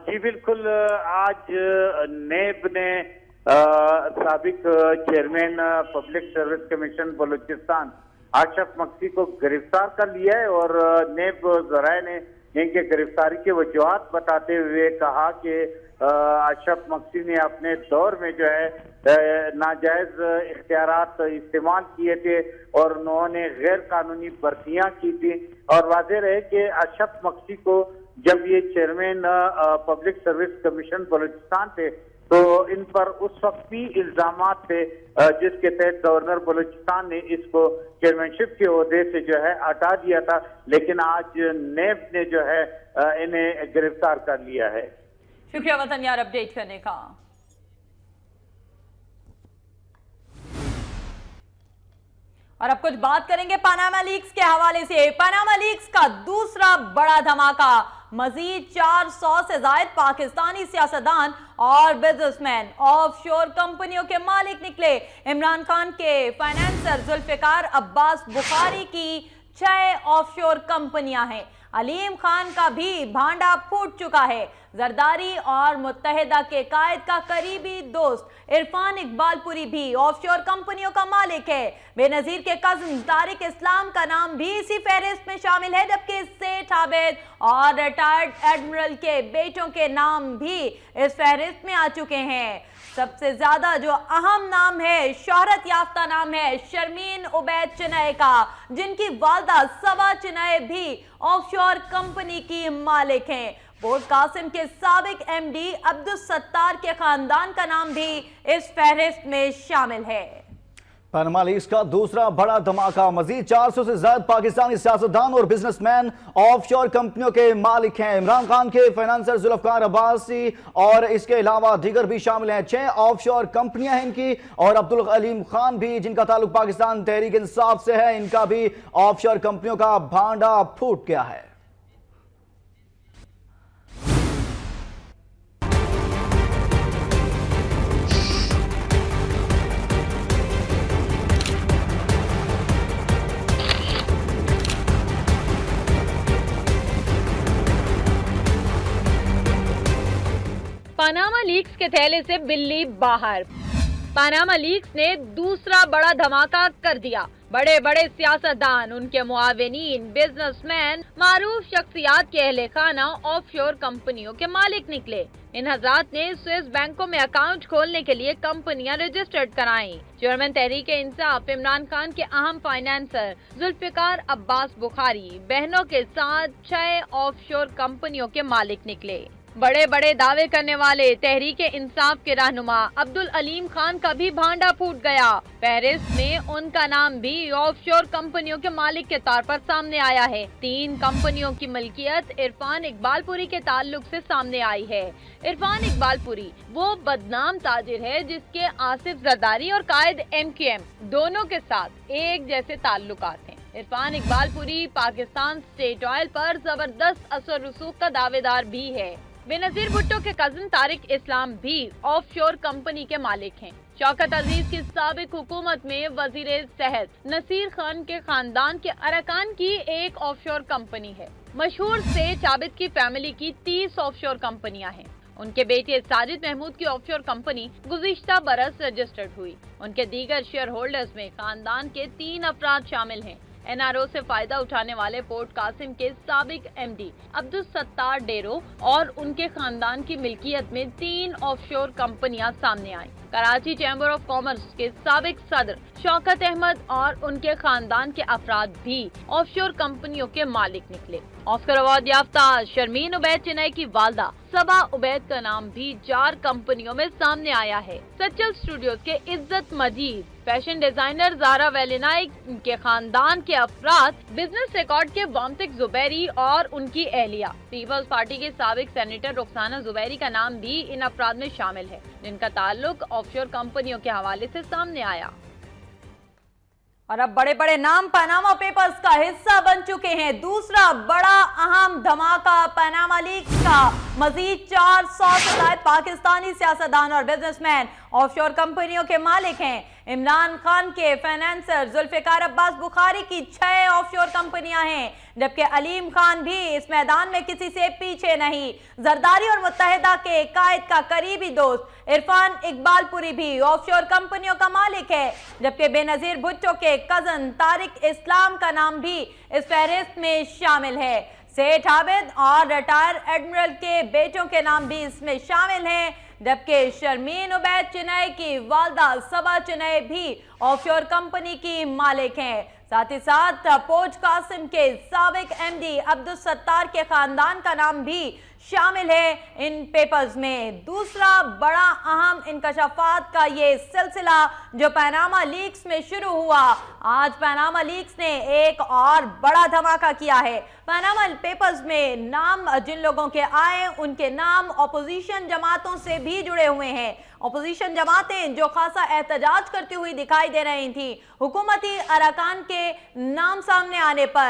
जी बिल्कुल, आज नैब ने साबिक chairman public service commission Balochistan Ashraf Magsi को गिरफ्तार कर लिया है और नैब ज़राए ने इनके गिरफ्तारी की वजूहत बताते हुए कहा कि अशरफ मगसी ने अपने दौर में जो है नाजायज इख्तियारात इस्तेमाल किए थे और उन्होंने गैर कानूनी भर्तियां की थी। और वाज़ेह रहे कि अशरफ मगसी को जब ये chairman public service commission Balochistan थे तो इन पर उस वक्त भी इल्जामात थे जिसके तहत गवर्नर बलूचिस्तान ने इसको चेयरमैनशिप के ओहदे से जो है हटा दिया था, लेकिन आज नैब ने जो है इन्हें गिरफ्तार कर लिया है। शुक्रिया वतन यार अपडेट करने का। और अब कुछ बात करेंगे पनामा लीक्स के हवाले से। पनामा लीक्स का दूसरा बड़ा धमाका, मजीद 400 से जायद पाकिस्तानी सियासतदान और बिजनेसमैन ऑफशोर कंपनियों के मालिक निकले। इमरान खान के फाइनेंसर जुल्फिकार अब्बास बुखारी की 6 ऑफशोर कंपनियां हैं। अलीम खान का भी भांडा फूट चुका है। जरदारी और मुत्तहिदा के कायद का करीबी दोस्त इरफान इकबालपुरी भी ऑफशोर कंपनियों का मालिक है। बेनजीर के कज़न तारिक इस्लाम का नाम भी इसी फहरिस्त में शामिल है, जबकि सेठ आबिद और रिटायर्ड एडमिरल के बेटों के नाम भी इस फहरिस्त में आ चुके हैं। सबसे ज्यादा जो अहम नाम है, शोहरत याफ्ता नाम है शर्मीन उबैद चिनाई का, जिनकी वालदा सबा चिनाई भी ऑफशोर कंपनी की मालिक हैं। पोर्ट कासिम के साबिक एमडी अब्दुल सत्तार के खानदान का नाम भी इस फहरिस्त में शामिल है। पनामा लीक्स का दूसरा बड़ा धमाका, मजीद 400 से ज्यादा पाकिस्तानी सियासतदान और बिजनेसमैन ऑफशोर कंपनियों के मालिक हैं। इमरान खान के फाइनेंसर जुल्फकार अब्बासी और इसके अलावा दीगर भी शामिल हैं। 6 ऑफशोर कंपनियां हैं इनकी, और अब्दुल अलीम खान भी, जिनका ताल्लुक पाकिस्तान तहरीक इंसाफ से है, इनका भी ऑफशोर कंपनियों का भांडा फूट गया है। पनामा लीक्स के थैले से बिल्ली बाहर। पनामा लीक्स ने दूसरा बड़ा धमाका कर दिया। बड़े बड़े सियासतदान, उनके मुआविनीन, बिजनेसमैन, मारूफ शख्सियात के अहले खाना ऑफशोर कंपनियों के मालिक निकले। इन हजरात ने स्विस बैंकों में अकाउंट खोलने के लिए कंपनियां रजिस्टर्ड कराईं। चेयरमैन तहरीक इंसाफ इमरान खान के अहम फाइनेंसर जुल्फिकार अब्बास बुखारी बहनों के साथ 6 ऑफशोर कंपनियों के मालिक निकले। बड़े बड़े दावे करने वाले तहरीक इंसाफ के रहनुमा अब्दुल अलीम खान का भी भांडा फूट गया। फहरिस्त में उनका नाम भी ऑफशोर कंपनियों के मालिक के तौर पर सामने आया है। 3 कंपनियों की मलकियत इरफान इकबालपुरी के ताल्लुक से सामने आई है। इरफान इकबालपुरी वो बदनाम ताजिर है जिसके आसिफ जरदारी और कायद MQM दोनों के साथ एक जैसे ताल्लुकात हैं। इरफान इकबालपुरी पाकिस्तान स्टेट ऑयल पर जबरदस्त असर रसूख का दावेदार भी है। बेनजीर भुट्टो के कजन तारिक इस्लाम भी ऑफशोर कंपनी के मालिक हैं। शौकत अजीज की साबिक हुकूमत में वजीर सेहत नसीर खान के खानदान के अरकान की एक ऑफशोर कंपनी है। मशहूर सेठ आबिद की फैमिली की 30 ऑफशोर कंपनियां हैं। उनके बेटे साजिद महमूद की ऑफशोर कंपनी गुज़िश्ता बरस रजिस्टर्ड हुई। उनके दीगर शेयर होल्डर्स में खानदान के 3 अफराद शामिल हैं। NRO से फायदा उठाने वाले पोर्ट कासिम के साबिक MD अब्दुल सत्तार डेरो और उनके खानदान की मिल्कियत में 3 ऑफशोर कंपनियां सामने आई। कराची चैम्बर ऑफ कॉमर्स के साबिक सदर शौकत अहमद और उनके खानदान के अफराद भी ऑफशोर कंपनियों के मालिक निकले। ऑस्कर अवार्ड याफ्ता शर्मीन उबैद चिनाई की वालदा सबा उबैद का नाम भी 4 कंपनियों में सामने आया है। सचल स्टूडियोज के इज्जत मजीद, फैशन डिजाइनर जारा वेलिनाई के खानदान के अफराद, बिजनेस रिकॉर्ड के वामतिक जुबैरी और उनकी अहलिया, पीपल्स पार्टी के साबिक सेनेटर रुखसाना जुबैरी का नाम भी इन अफराद में शामिल है, जिनका ताल्लुक ऑफशोर कंपनियों के हवाले से सामने आया। और अब बड़े बड़े नाम पनामा पेपर्स का हिस्सा बन चुके हैं। दूसरा बड़ा अहम धमाका पनामा लीक्स का, मजीद 400 से ज्यादा पाकिस्तानी सियासतदान और बिजनेसमैन ऑफशोर कंपनियों के मालिक हैं। इमरान खान के फाइनेंसर जुल्फिकार अब्बास बुखारी की 6 ऑफशोर कंपनियां हैं, जबकि अलीम खान भी इस मैदान में किसी से पीछे नहीं। जरदारी और मुत्तहिदा के कायद का करीबी दोस्त इरफान इकबालपुरी भी ऑफशोर कंपनियों का मालिक है, जबकि बेनजीर भुट्टो के कजन तारिक इस्लाम का नाम भी इस फहरिस्त में शामिल है। सेठ आबिद और रिटायर एडमिरल के बेटों के नाम भी इसमें शामिल हैं, जबकि शर्मीन उबैद चिनाई की वालदा सबा चिनाई भी ऑफशोर कंपनी की मालिक हैं। साथ ही साथ पोर्ट कासिम के साबिक MD अब्दुल सत्तार के खानदान का नाम भी शामिल है इन पेपर्स में। दूसरा बड़ा अहम इंकशाफात का ये सिलसिला जो पनामा लीक्स में शुरू हुआ, आज पनामा लीक्स ने एक और बड़ा धमाका किया है। पनामा पेपर्स में नाम जिन लोगों के आए, उनके नाम अपोजिशन जमातों से भी जुड़े हुए हैं। अपोजिशन जमातें जो खासा एहतजाज करती हुई दिखाई दे रही थी हुकूमती अरकान के नाम सामने आने पर।